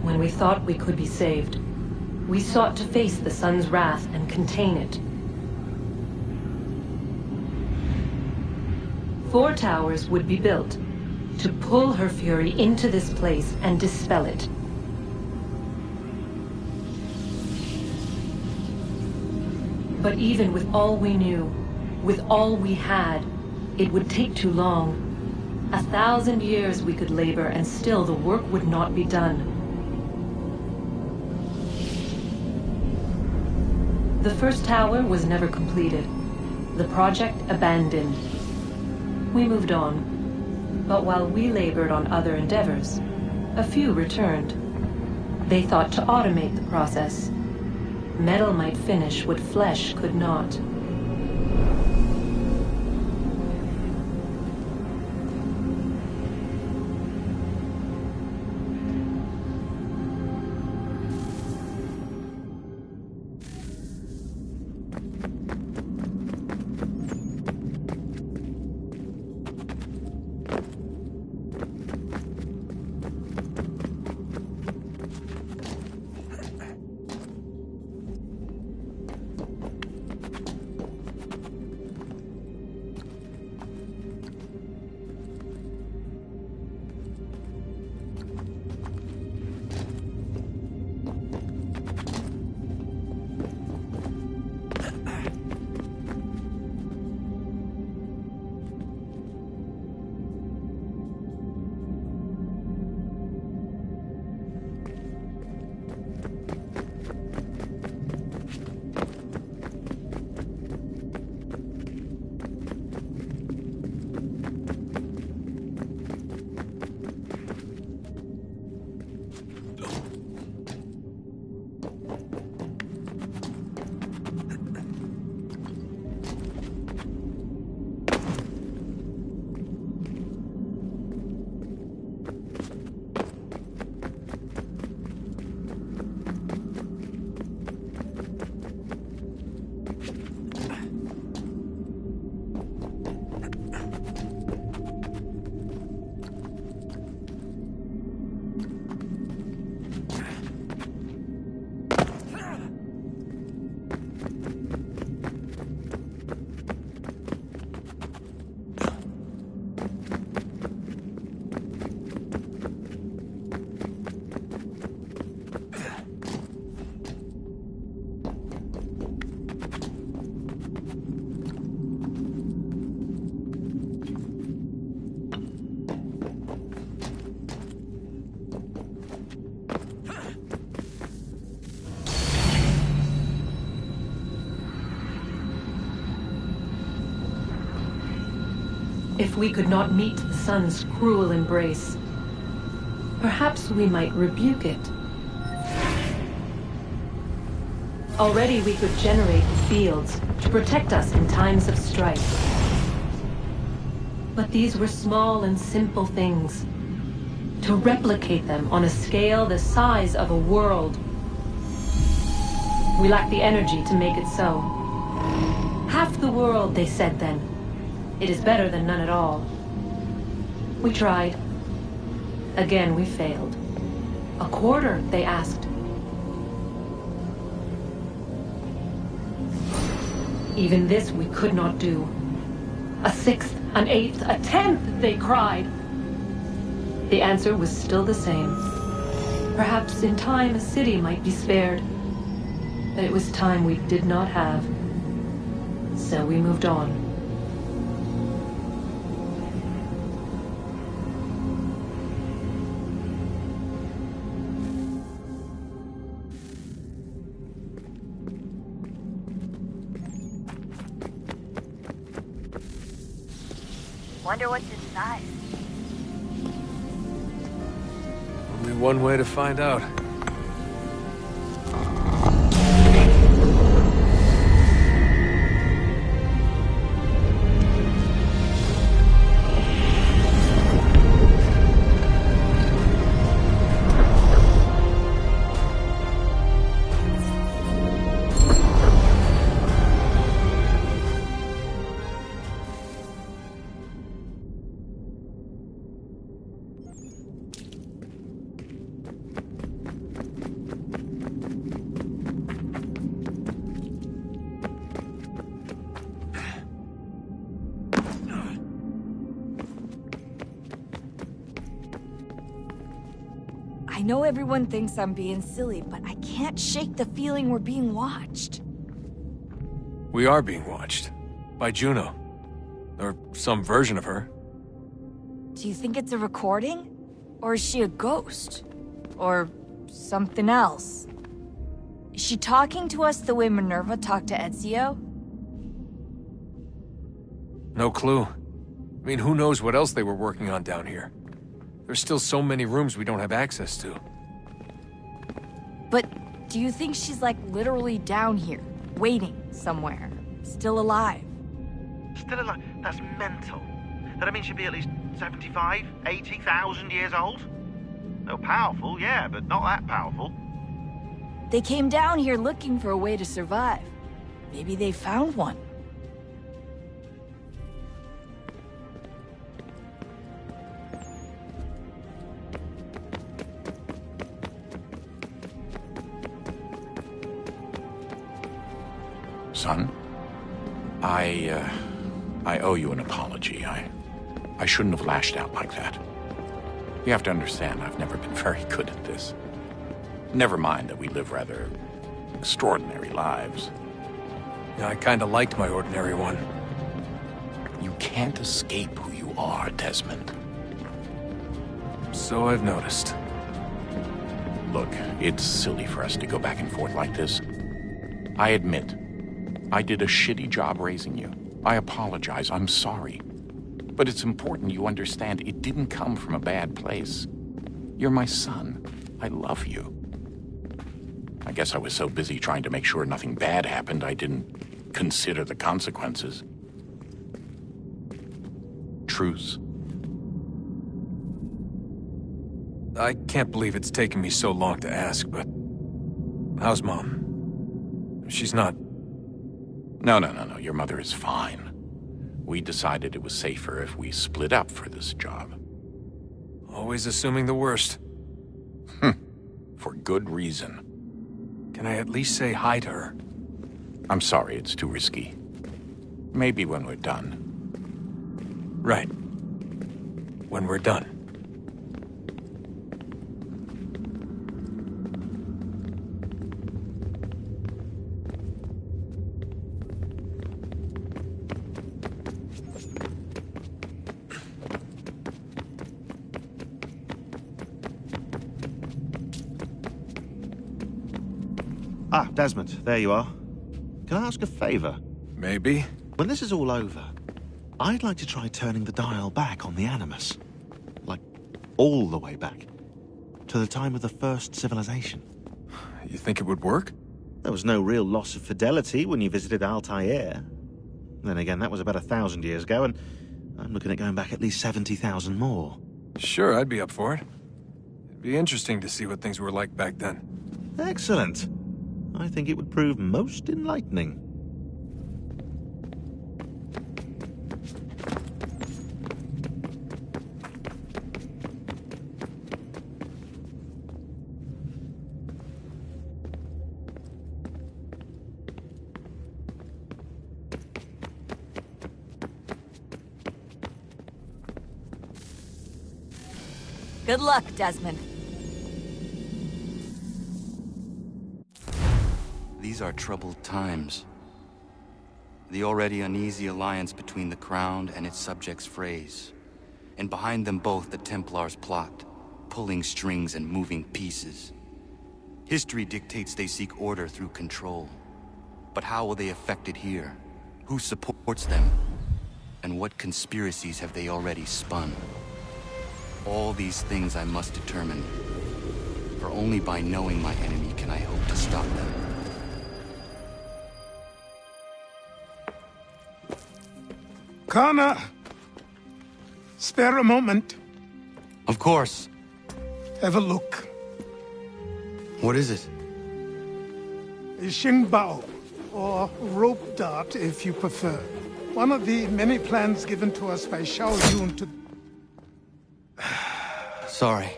When we thought we could be saved, we sought to face the sun's wrath and contain it. 4 towers would be built to pull her fury into this place and dispel it. But even with all we knew, with all we had, it would take too long. 1,000 years we could labor and still the work would not be done. The first tower was never completed. The project abandoned. We moved on. But while we labored on other endeavors, a few returned. They thought to automate the process. Metal might finish what flesh could not. if we could not meet the sun's cruel embrace, perhaps we might rebuke it. Already we could generate fields to protect us in times of strife. But these were small and simple things. To replicate them on a scale the size of a world, we lack the energy to make it so. Half the world, they said then. It is better than none at all. We tried. Again, we failed. A quarter, they asked. Even this we could not do. A sixth, an eighth, a tenth, they cried. The answer was still the same. Perhaps in time a city might be spared. But it was time we did not have. So we moved on. Wonder what's inside. Only one way to find out. I know everyone thinks I'm being silly, but I can't shake the feeling we're being watched. We are being watched. By Juno. Or some version of her. Do you think it's a recording? Or is she a ghost? Or something else? Is she talking to us the way Minerva talked to Ezio? No clue. I mean, who knows what else they were working on down here? There's still so many rooms we don't have access to. But do you think she's like literally down here, waiting somewhere, still alive? Still alive? That's mental. That means she'd be at least 75, 80,000 years old? No, powerful, yeah, but not that powerful. They came down here looking for a way to survive. Maybe they found one. Son, I owe you an apology. I shouldn't have lashed out like that. You have to understand, I've never been very good at this. Never mind that we live rather extraordinary lives. Yeah, I kinda liked my ordinary one. You can't escape who you are, Desmond. So I've noticed. Look, it's silly for us to go back and forth like this. I admit, I did a shitty job raising you. I apologize, I'm sorry. But it's important you understand it didn't come from a bad place. You're my son. I love you. I guess I was so busy trying to make sure nothing bad happened, I didn't consider the consequences. Truce. I can't believe it's taken me so long to ask, but... how's Mom? She's not... No. Your mother is fine. We decided it was safer if we split up for this job. Always assuming the worst. For good reason. Can I at least say hi to her? I'm sorry, it's too risky. Maybe when we're done. Right. When we're done. Ah, Desmond, there you are. Can I ask a favor? Maybe. When this is all over, I'd like to try turning the dial back on the Animus. Like, all the way back. To the time of the first civilization. You think it would work? There was no real loss of fidelity when you visited Altair. Then again, that was about 1,000 years ago, and I'm looking at going back at least 70,000 more. Sure, I'd be up for it. It'd be interesting to see what things were like back then. Excellent. I think it would prove most enlightening. Good luck, Desmond. These are troubled times. The already uneasy alliance between the Crown and its subjects frays. And behind them both the Templars plot, pulling strings and moving pieces. History dictates they seek order through control. But how will they affect it here? Who supports them? And what conspiracies have they already spun? All these things I must determine. For only by knowing my enemy can I hope to stop them. Connor! Spare a moment. Of course. Have a look. What is it? A Xingbao, or rope dart if you prefer. One of the many plans given to us by Xiao Yun to... Sorry.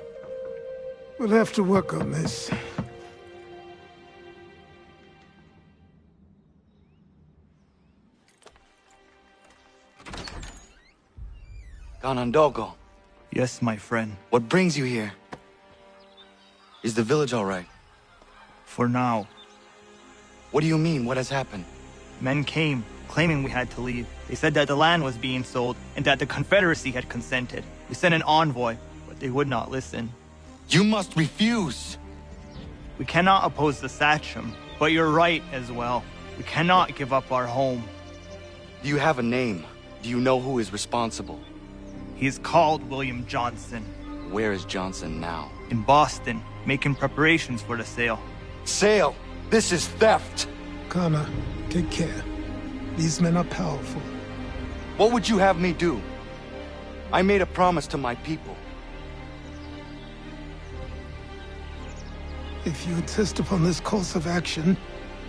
We'll have to work on this. Ganondogo. Yes, my friend. What brings you here? Is the village all right? For now. What do you mean? What has happened? Men came, claiming we had to leave. They said that the land was being sold, and that the Confederacy had consented. We sent an envoy, but they would not listen. You must refuse! We cannot oppose the Sachem, but you're right as well. We cannot give up our home. Do you have a name? Do you know who is responsible? He is called William Johnson. Where is Johnson now? In Boston, making preparations for the sale. Sale? This is theft! Connor, take care. These men are powerful. What would you have me do? I made a promise to my people. If you insist upon this course of action,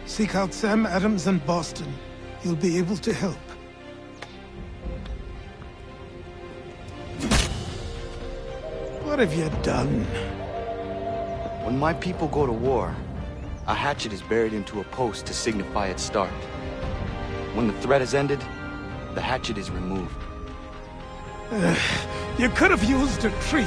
seek out Sam Adams in Boston. He'll be able to help. What have you done? When my people go to war, a hatchet is buried into a post to signify its start. When the threat is ended, the hatchet is removed. You could have used a tree.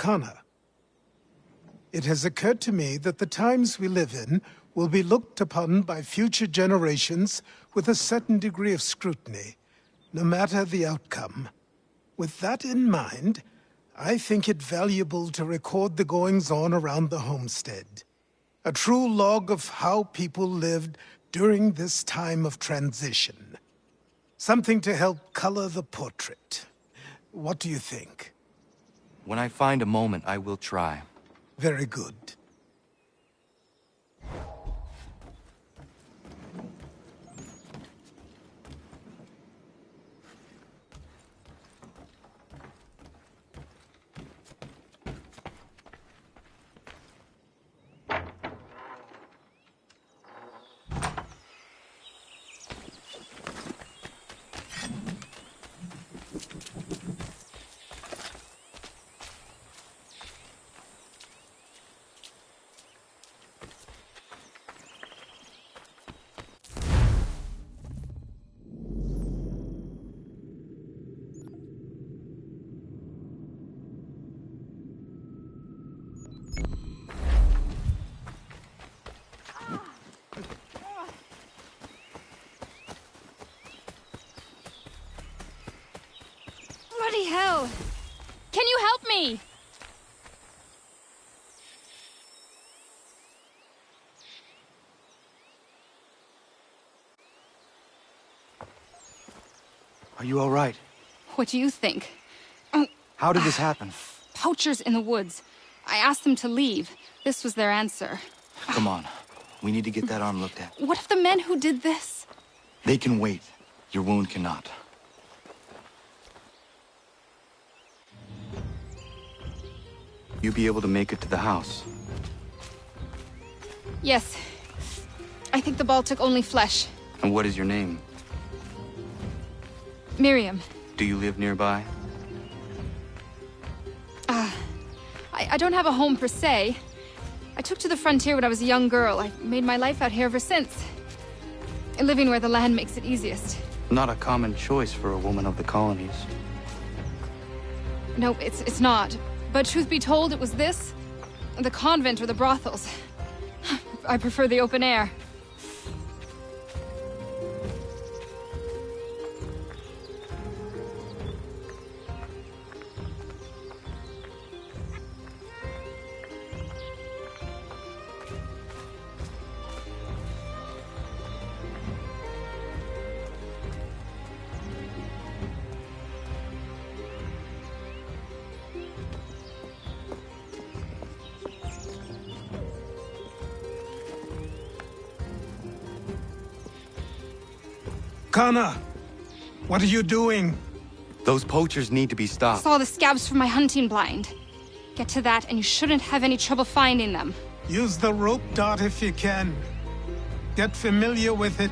Connor, it has occurred to me that the times we live in will be looked upon by future generations with a certain degree of scrutiny, no matter the outcome. With that in mind, I think it valuable to record the goings-on around the homestead. A true log of how people lived during this time of transition. Something to help color the portrait. What do you think? When I find a moment, I will try. Very good. Bloody hell! Can you help me? Are you all right? What do you think? How did this happen? Poachers in the woods. I asked them to leave. This was their answer. Come on. We need to get that arm looked at. What if the men who did this? They can wait. Your wound cannot. You be able to make it to the house? Yes. I think the ball took only flesh. And what is your name? Miriam. Do you live nearby? I don't have a home per se. I took to the frontier when I was a young girl. I've made my life out here ever since. Living where the land makes it easiest. Not a common choice for a woman of the colonies. No, it's not. But truth be told, it was this, the convent or the brothels. I prefer the open air. Connor! What are you doing? Those poachers need to be stopped. Saw the scabs from my hunting blind. Get to that and you shouldn't have any trouble finding them. Use the rope dart if you can. Get familiar with it.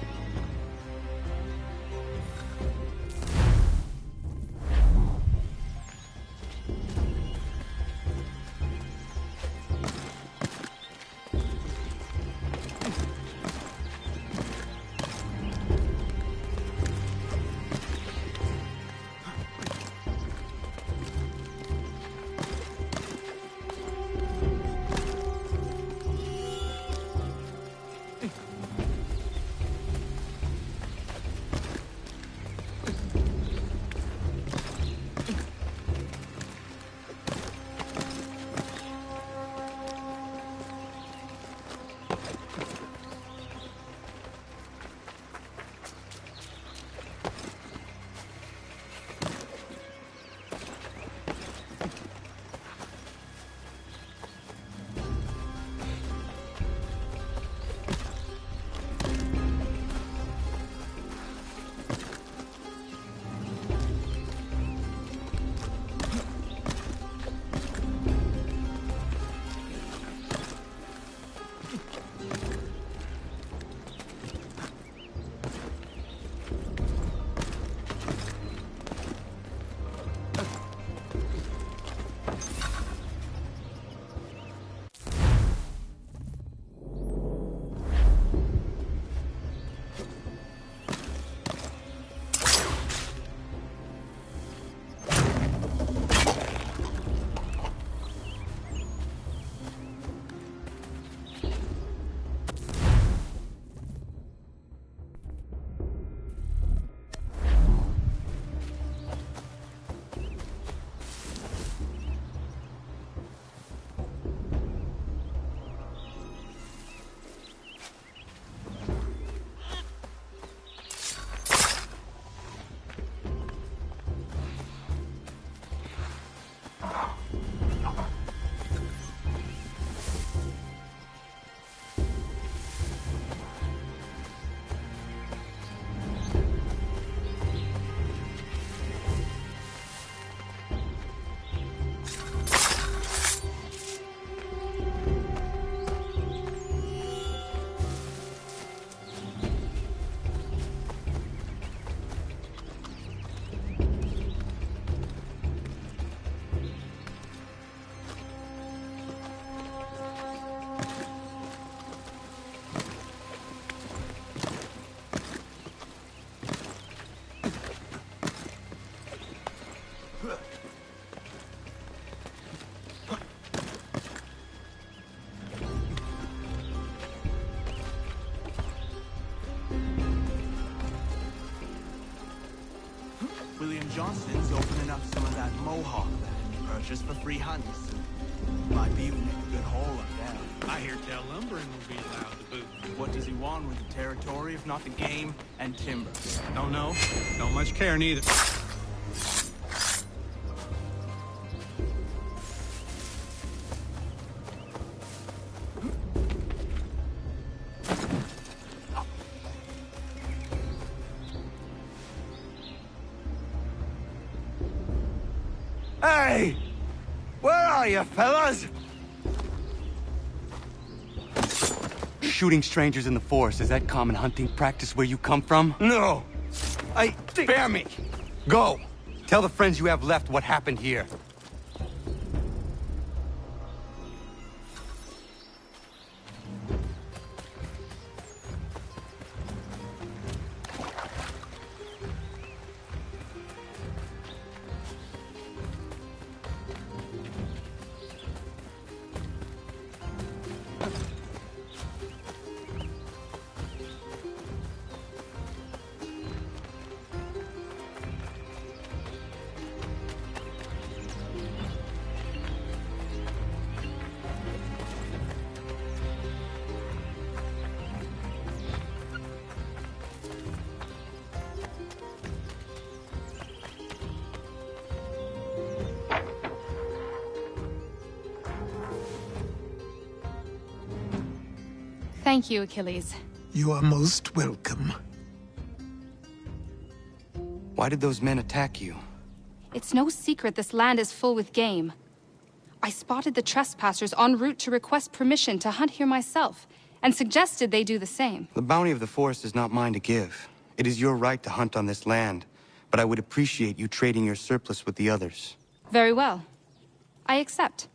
William Johnston's opening up some of that Mohawk land purchased for free hunts. Might be even make a good haul up there. I hear tell lumbering will be allowed to boot. What does he want with the territory if not the game and timber? Don't know. Don't much care neither. Hey! Where are you, fellas? Shooting strangers in the forest, is that common hunting practice where you come from? No. Spare me. Go. Tell the friends you have left what happened here. Thank you, Achilles. You are most welcome. Why did those men attack you? It's no secret this land is full with game. I spotted the trespassers en route to request permission to hunt here myself, and suggested they do the same. The bounty of the forest is not mine to give. It is your right to hunt on this land, but I would appreciate you trading your surplus with the others. Very well. I accept.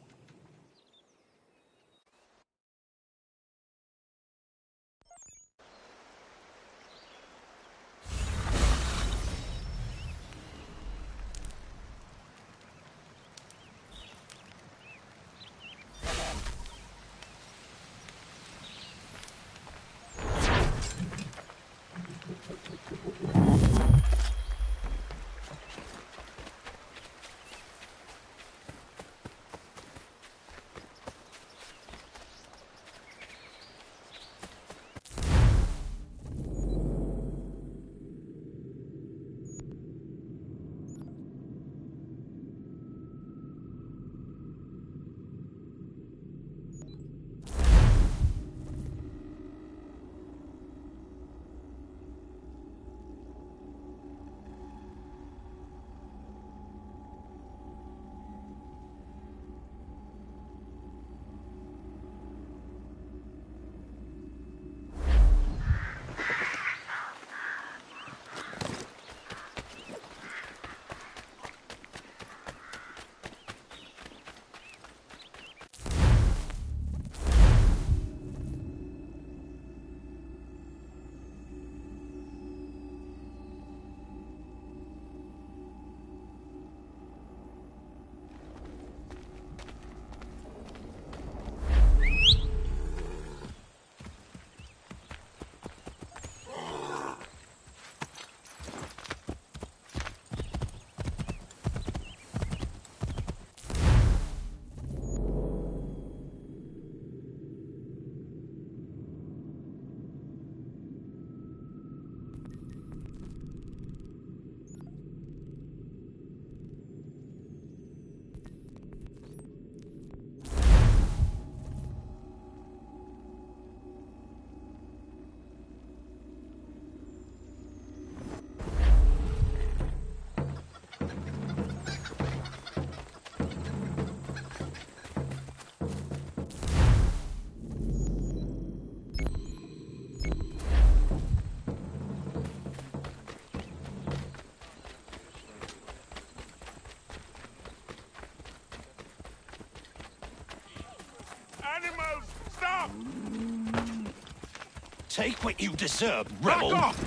Take what you deserve, rebel! Back off!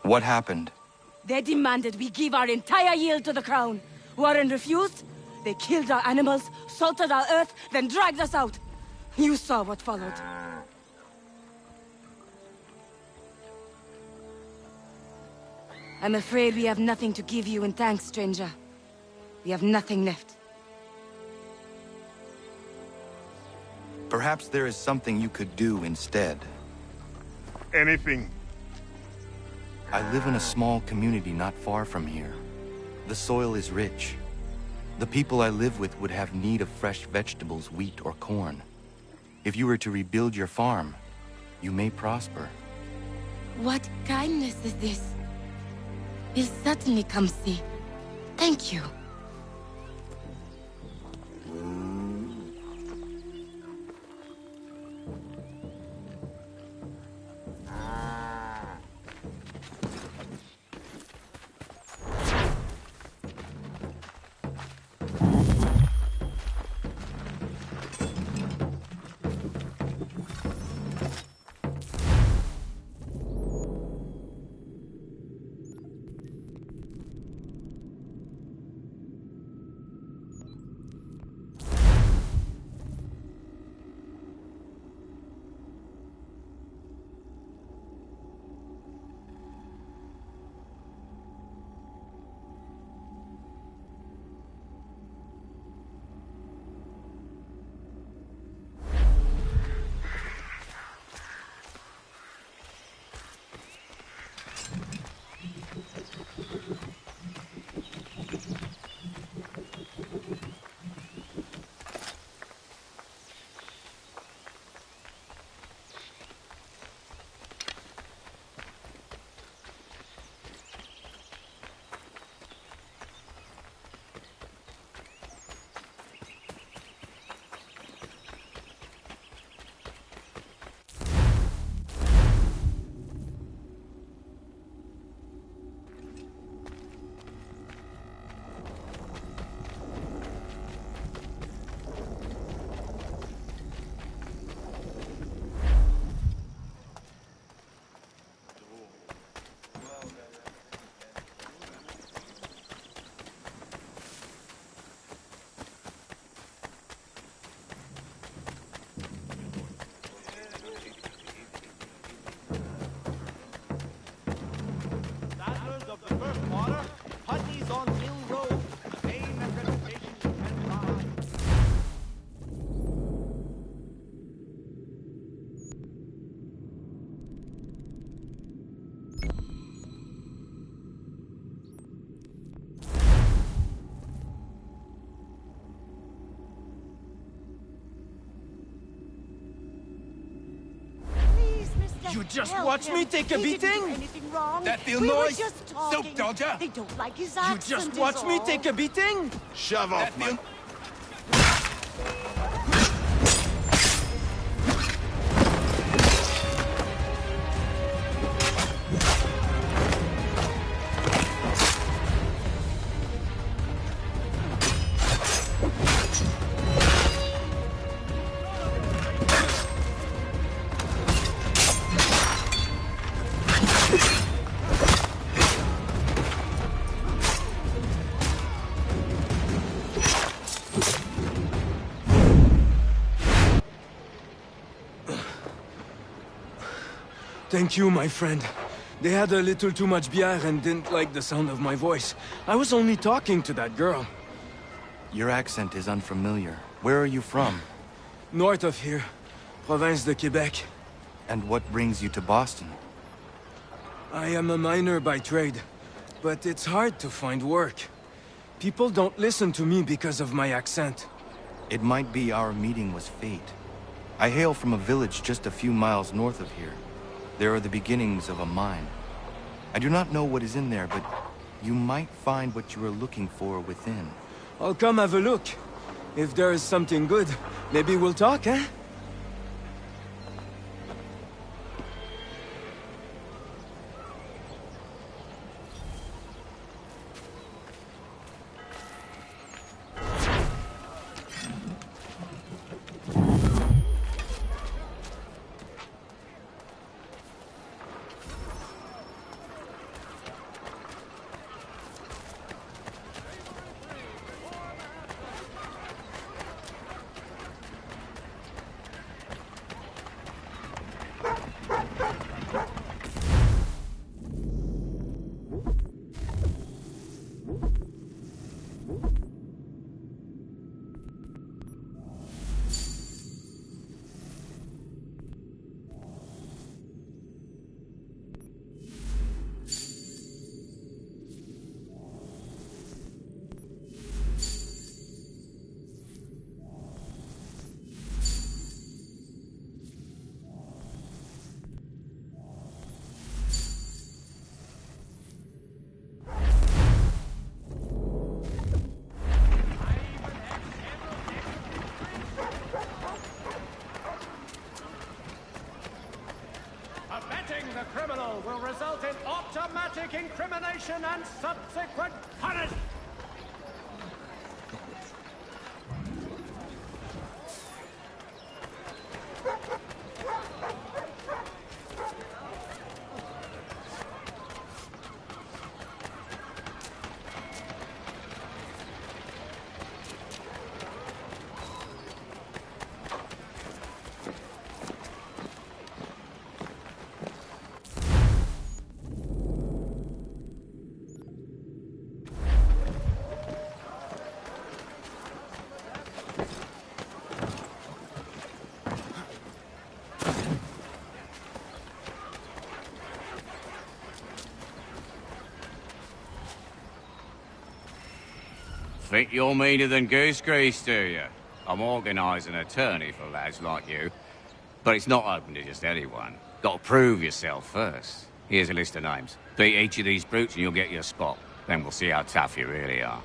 What happened? They demanded we give our entire yield to the crown. Warren refused. They killed our animals, salted our earth, then dragged us out. You saw what followed. I'm afraid we have nothing to give you in thanks, stranger. We have nothing left. Perhaps there is something you could do instead. Anything. I live in a small community not far from here. The soil is rich. The people I live with would have need of fresh vegetables, wheat, or corn. If you were to rebuild your farm, you may prosper. What kindness is this? We'll certainly come see. Thank you. You just watch me take a beating? That little noise? Soap dodger? They don't like his You accent, just watch me take a beating? Shove off, man. Thank you, my friend. They had a little too much beer and didn't like the sound of my voice. I was only talking to that girl. Your accent is unfamiliar. Where are you from? North of here. Province de Quebec. And what brings you to Boston? I am a miner by trade, but it's hard to find work. People don't listen to me because of my accent. It might be our meeting was fate. I hail from a village just a few miles north of here. There are the beginnings of a mine. I do not know what is in there, but you might find what you are looking for within. I'll come have a look. If there is something good, maybe we'll talk, eh? The criminal will result in automatic incrimination and subsequent punishment. Think you're meaner than goose grease, do you? I'm organising an attorney for lads like you. But it's not open to just anyone. Got to prove yourself first. Here's a list of names. Beat each of these brutes and you'll get your spot. Then we'll see how tough you really are.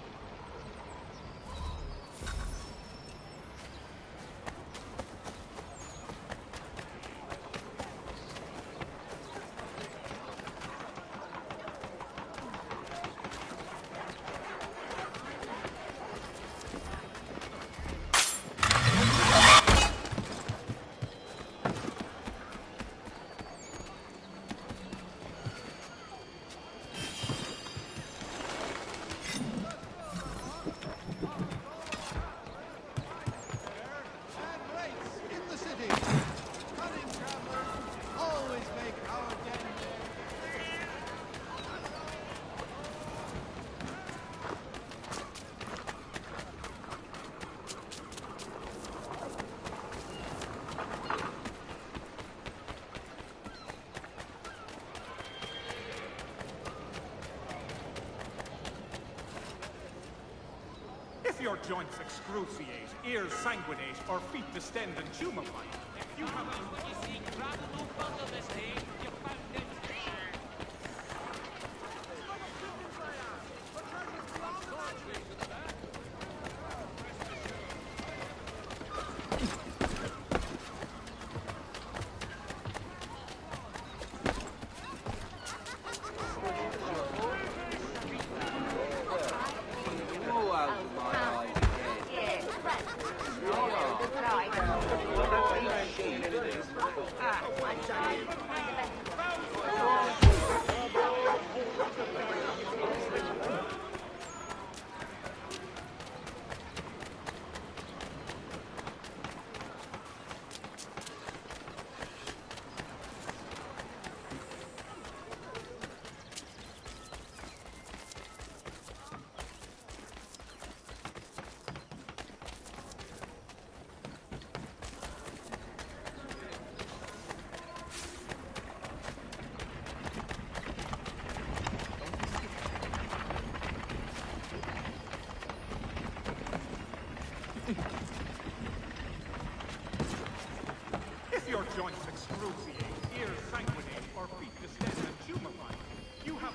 If your joints excruciate, ears sanguinate, or feet distend and tumefy, if you have If your joints excruciate, ears sanguinate, or feet distend and tumefy, you have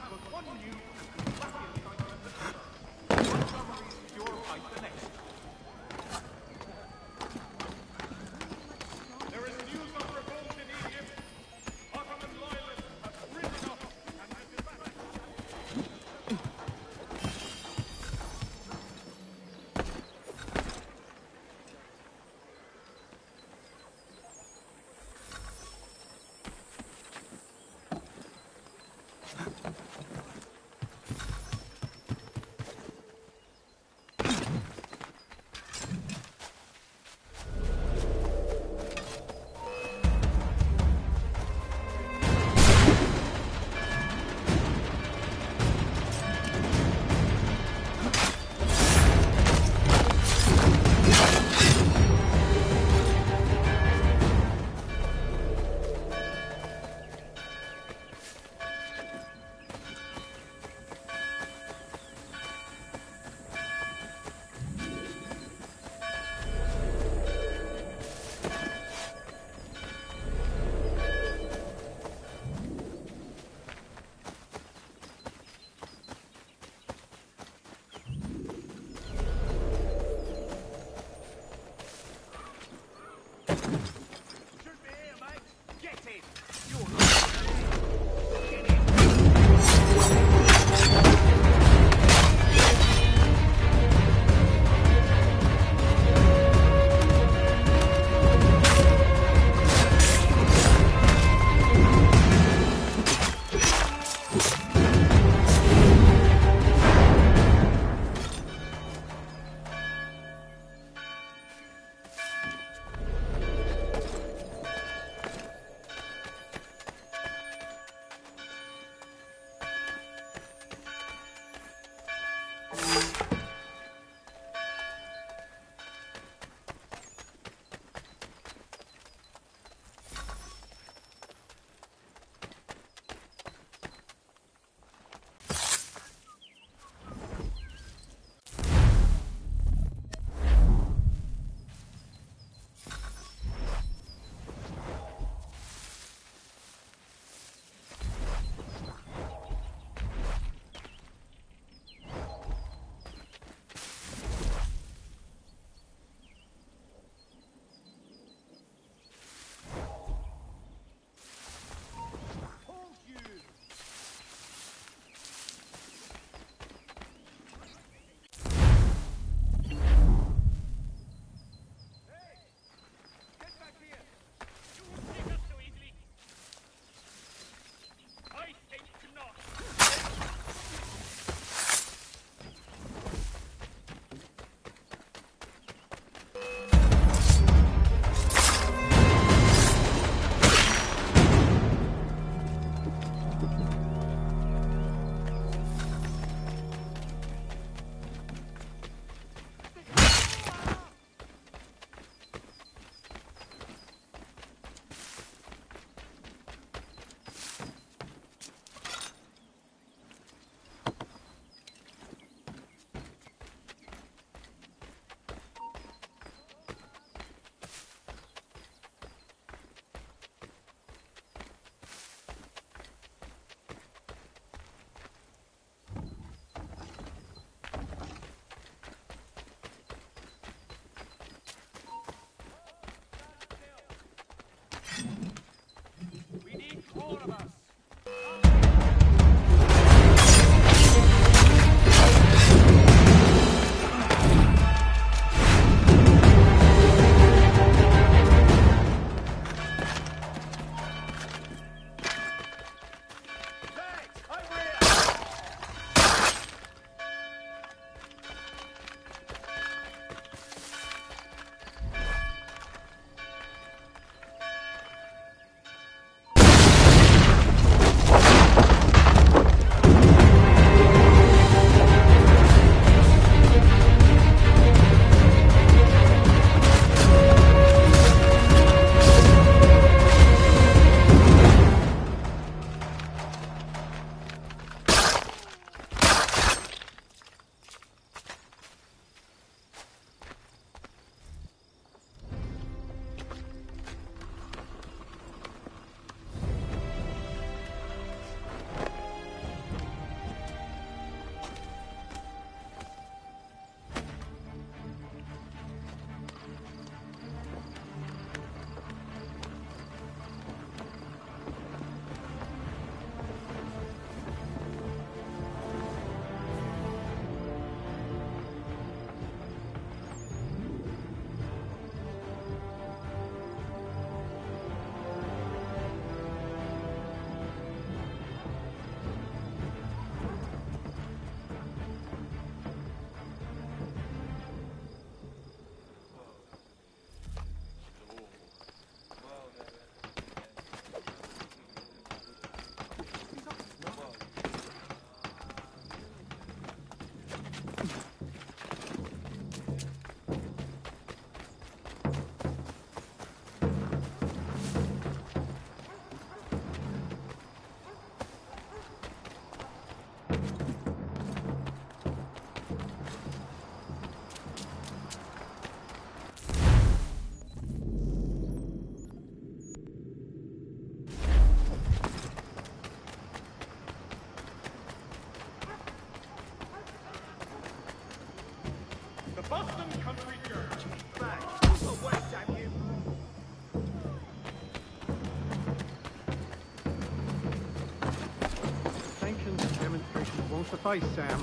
suffice, Sam.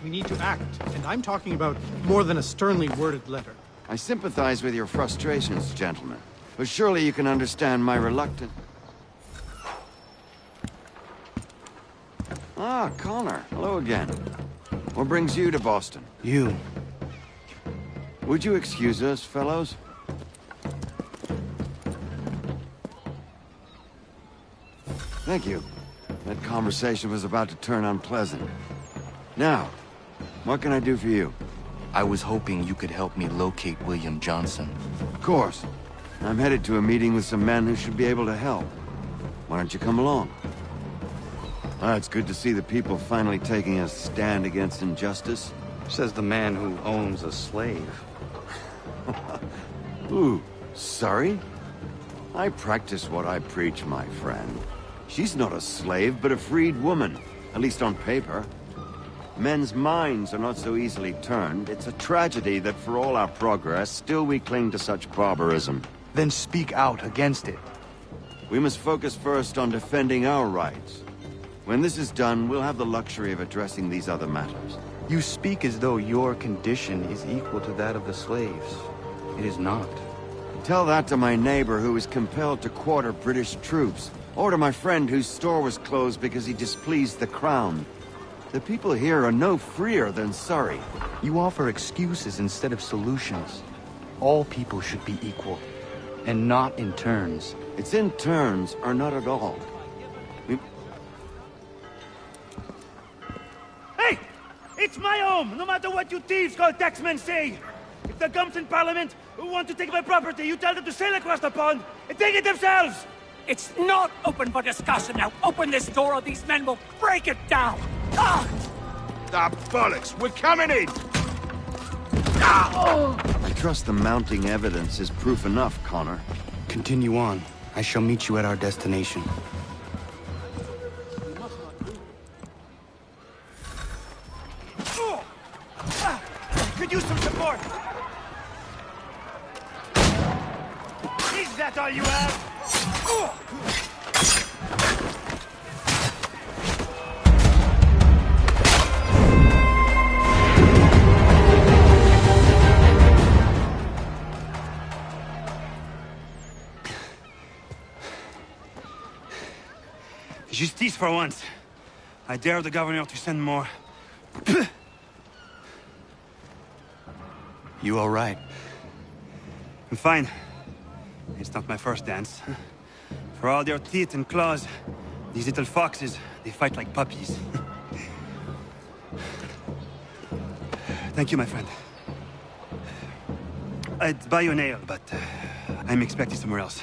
We need to act, and I'm talking about more than a sternly worded letter. I sympathize with your frustrations, gentlemen. But surely you can understand my reluctance. Ah, Connor. Hello again. What brings you to Boston? You. Would you excuse us, fellows? Thank you. That conversation was about to turn unpleasant. Now, what can I do for you? I was hoping you could help me locate William Johnson. Of course. I'm headed to a meeting with some men who should be able to help. Why don't you come along? It's good to see the people finally taking a stand against injustice. Says the man who owns a slave. Ooh, sorry? I practice what I preach, my friend. She's not a slave, but a freed woman, at least on paper. Men's minds are not so easily turned. It's a tragedy that for all our progress, still we cling to such barbarism. Then speak out against it. We must focus first on defending our rights. When this is done, we'll have the luxury of addressing these other matters. You speak as though your condition is equal to that of the slaves. It is not. Tell that to my neighbor who was compelled to quarter British troops, or to my friend whose store was closed because he displeased the crown. The people here are no freer than Surrey. You offer excuses instead of solutions. All people should be equal, and not in turns. It's in turns, or not at all. Hey! It's my home, no matter what you thieves called taxmen say! If the gums in Parliament who want to take my property, you tell them to sail across the pond and take it themselves! It's not open for discussion now. Open this door or these men will break it down! Ah! Ah, bollocks! We're coming in! I trust the mounting evidence is proof enough, Connor. Continue on. I shall meet you at our destination. Could use some support! Is that all you have? Justice for once. I dare the governor to send more. You all right? I'm fine. It's not my first dance. For all their teeth and claws, these little foxes, they fight like puppies. Thank you, my friend. I'd buy you an ale, but I'm expecting somewhere else.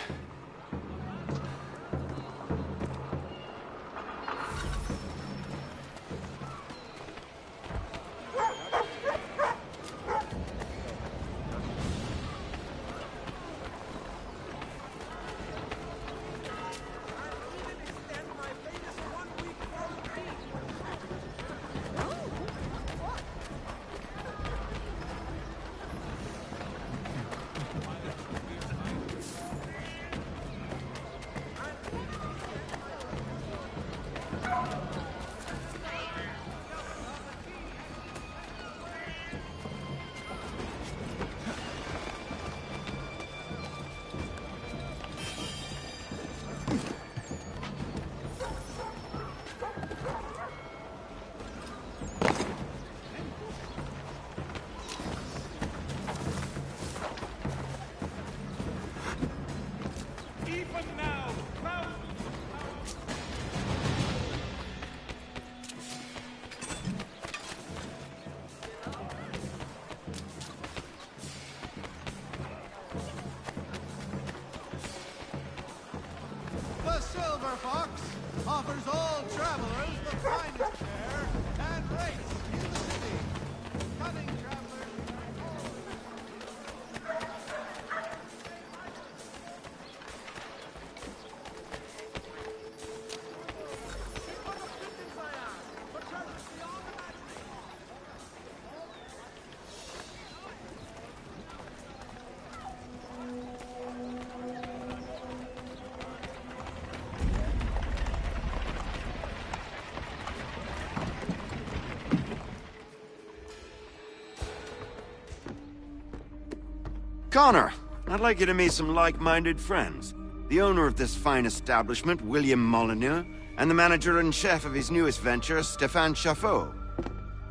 Connor, I'd like you to meet some like-minded friends. The owner of this fine establishment, William Molyneux, and the manager and chef of his newest venture, Stéphane Chaffeau.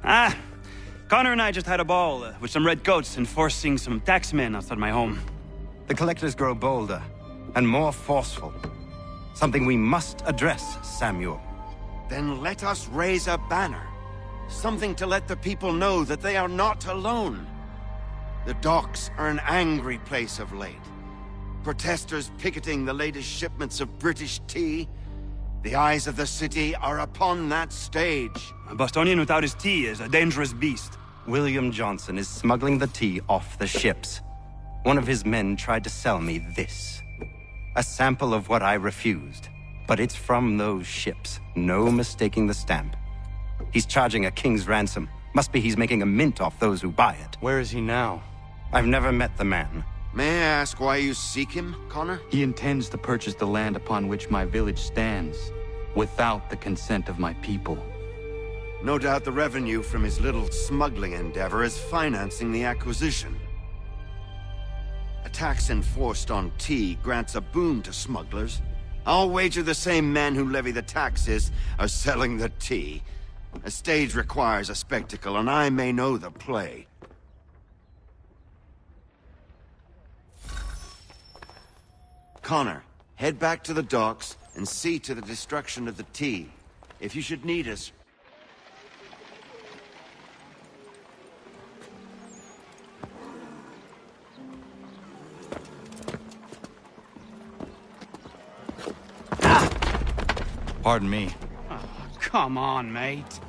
Ah, Connor and I just had a ball with some red coats enforcing some taxmen outside my home. The collectors grow bolder and more forceful. Something we must address, Samuel. Then let us raise a banner. Something to let the people know that they are not alone. The docks are an angry place of late. Protesters picketing the latest shipments of British tea. The eyes of the city are upon that stage. A Bostonian without his tea is a dangerous beast. William Johnson is smuggling the tea off the ships. One of his men tried to sell me this. A sample of what I refused. But it's from those ships. No mistaking the stamp. He's charging a king's ransom. Must be he's making a mint off those who buy it. Where is he now? I've never met the man. May I ask why you seek him, Connor? He intends to purchase the land upon which my village stands, without the consent of my people. No doubt the revenue from his little smuggling endeavor is financing the acquisition. A tax enforced on tea grants a boon to smugglers. I'll wager the same men who levy the taxes are selling the tea. A stage requires a spectacle, and I may know the play. Connor, head back to the docks and see to the destruction of the tea. If you should need us... Pardon me. Oh, come on, mate.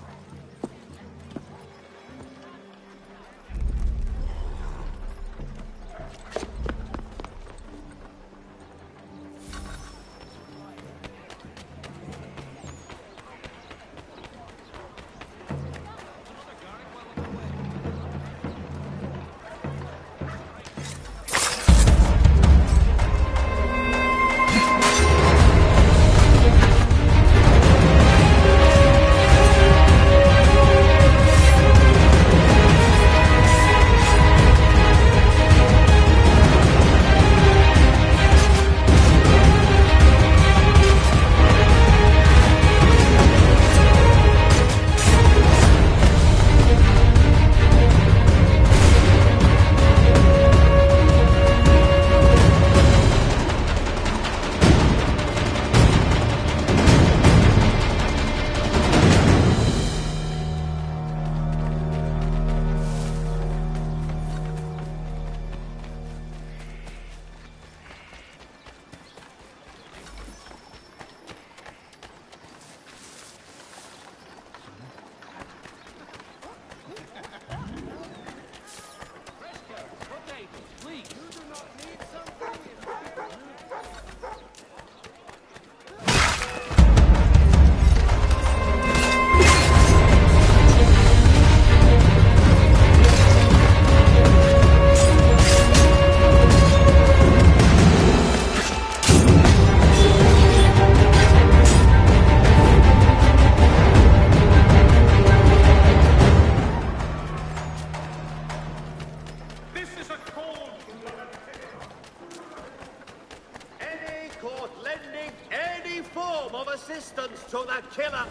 assistance to the killer.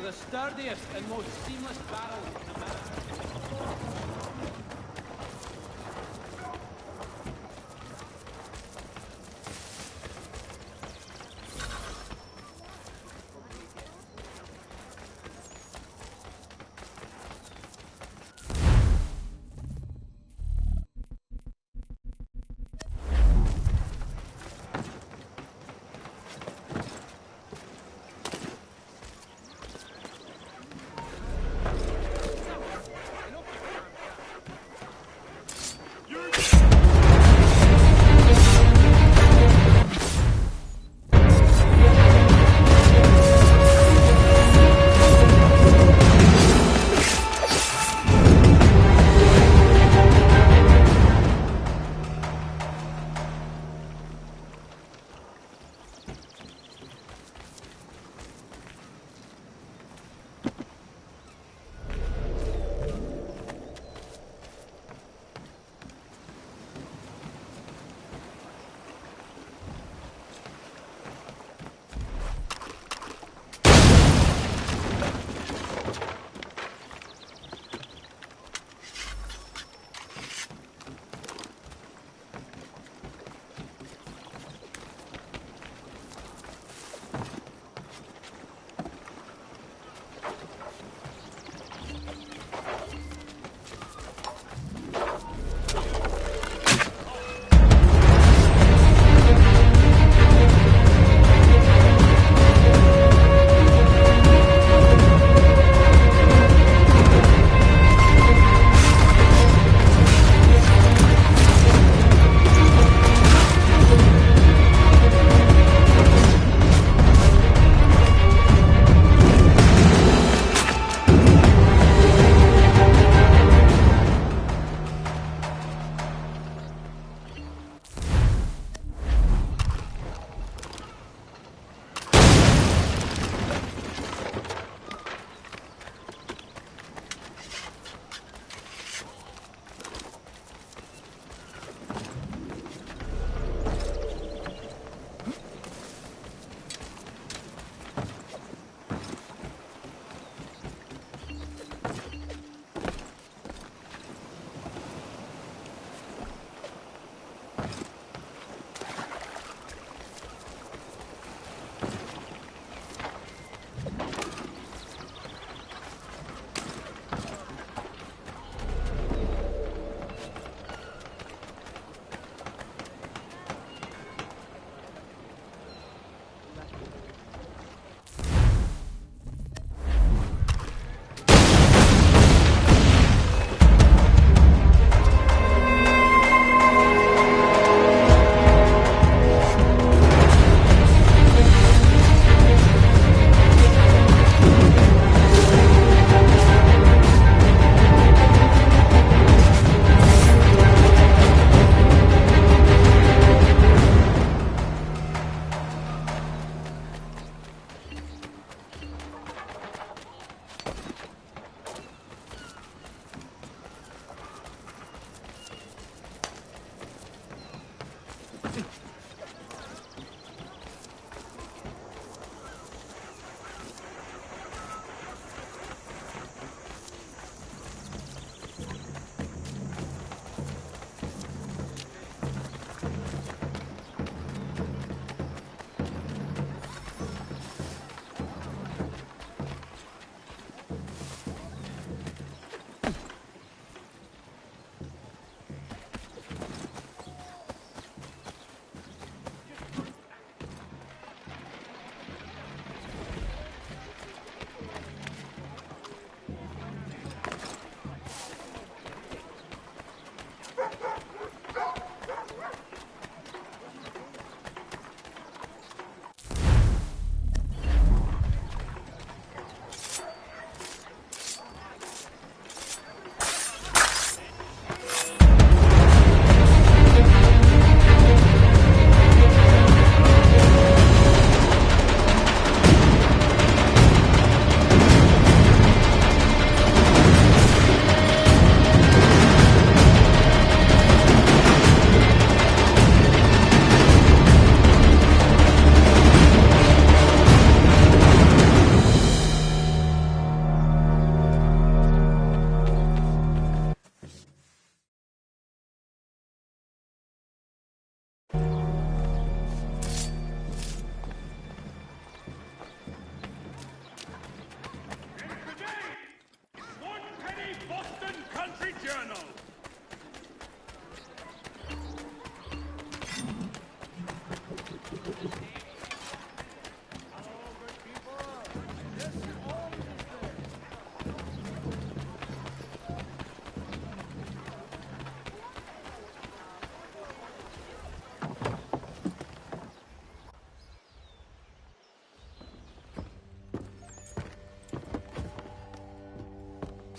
The sturdiest and most seamless barrel in America.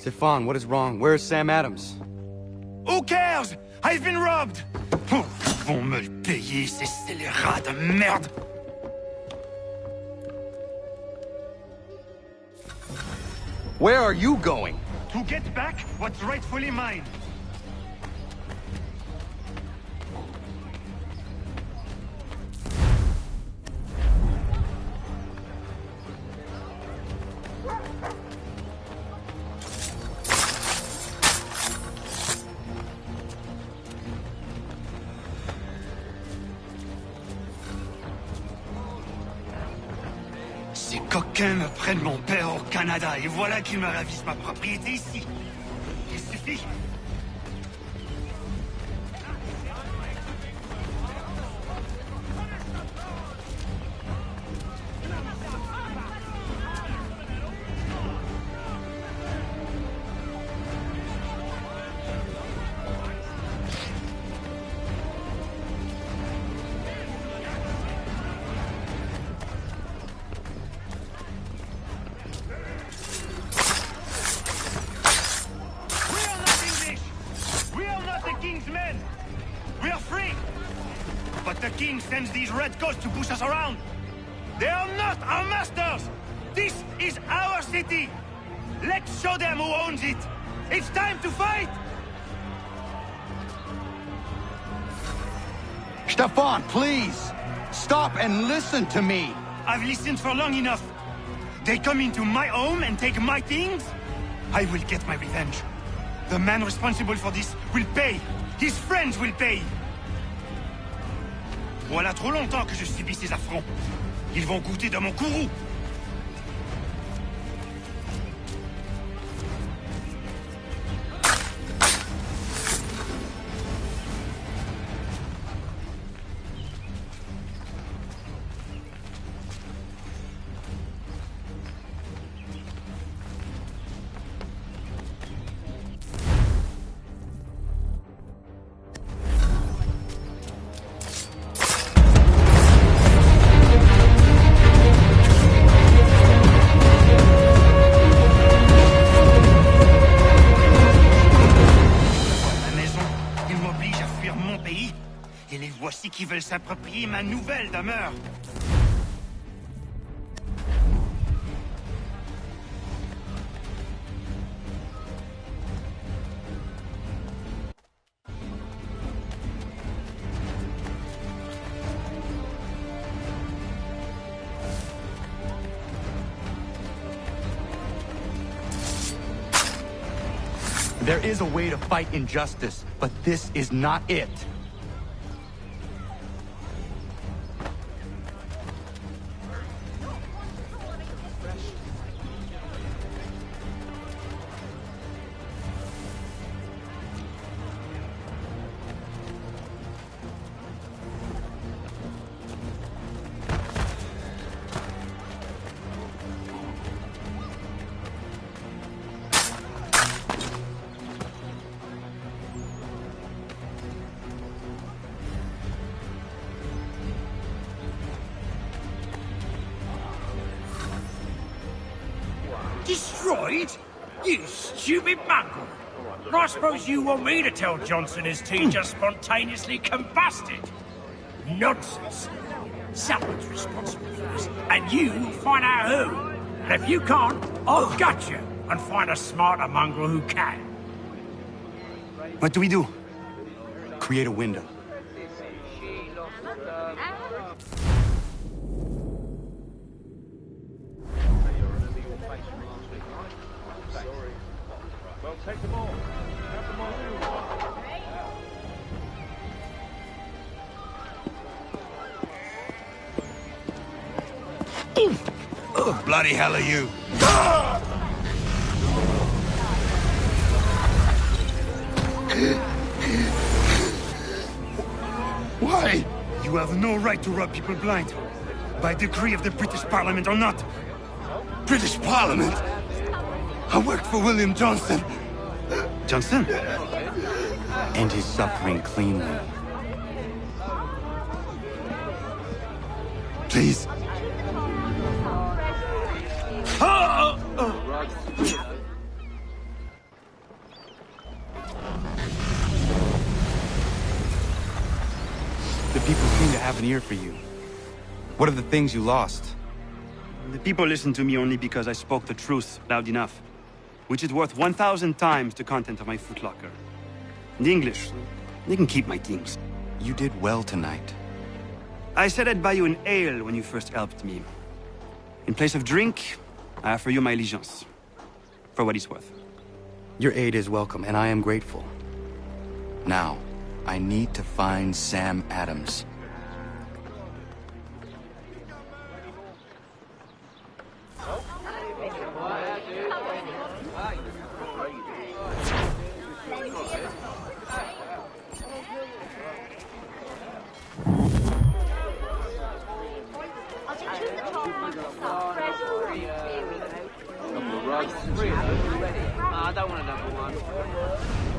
Stefan, what is wrong? Where is Sam Adams? Who cares? I've been robbed! Oh, ils vont me le payer, ces scélérats de merde! Where are you going? To get back what's rightfully mine. Ces coquins me prennent mon père au Canada et voilà qu'ils me ravissent ma propriété ici. Il suffit. Sends these red ghosts to push us around. They are not our masters! This is our city! Let's show them who owns it! It's time to fight! Stefan, please! Stop and listen to me! I've listened for long enough. They come into my home and take my things? I will get my revenge. The man responsible for this will pay. His friends will pay. Voilà trop longtemps que je subis ces affronts. Ils vont goûter de mon courroux. Qui veulent s'approprier ma nouvelle demeure. There is a way to fight injustice, but this is not it. Destroyed? You stupid mongrel! I suppose you want me to tell Johnson his tea just spontaneously combusted? Nonsense! Someone's responsible for this, and you find out who. And if you can't, I'll gut you and find a smarter mongrel who can. What do we do? Create a window. Well, take them all. Have them all. Oh, bloody hell are you? Why? You have no right to rob people blind. By decree of the British Parliament or not. British Parliament? I worked for William Johnson. Johnson? And he's suffering cleanly. Please. an ear for you. What are the things you lost? The people listen to me only because I spoke the truth loud enough, which is worth 1,000 times the content of my footlocker. The English, they can keep my things. You did well tonight. I said I'd buy you an ale when you first helped me. In place of drink, I offer you my allegiance. For what it's worth. Your aid is welcome, and I am grateful. Now, I need to find Sam Adams. I don't want another one.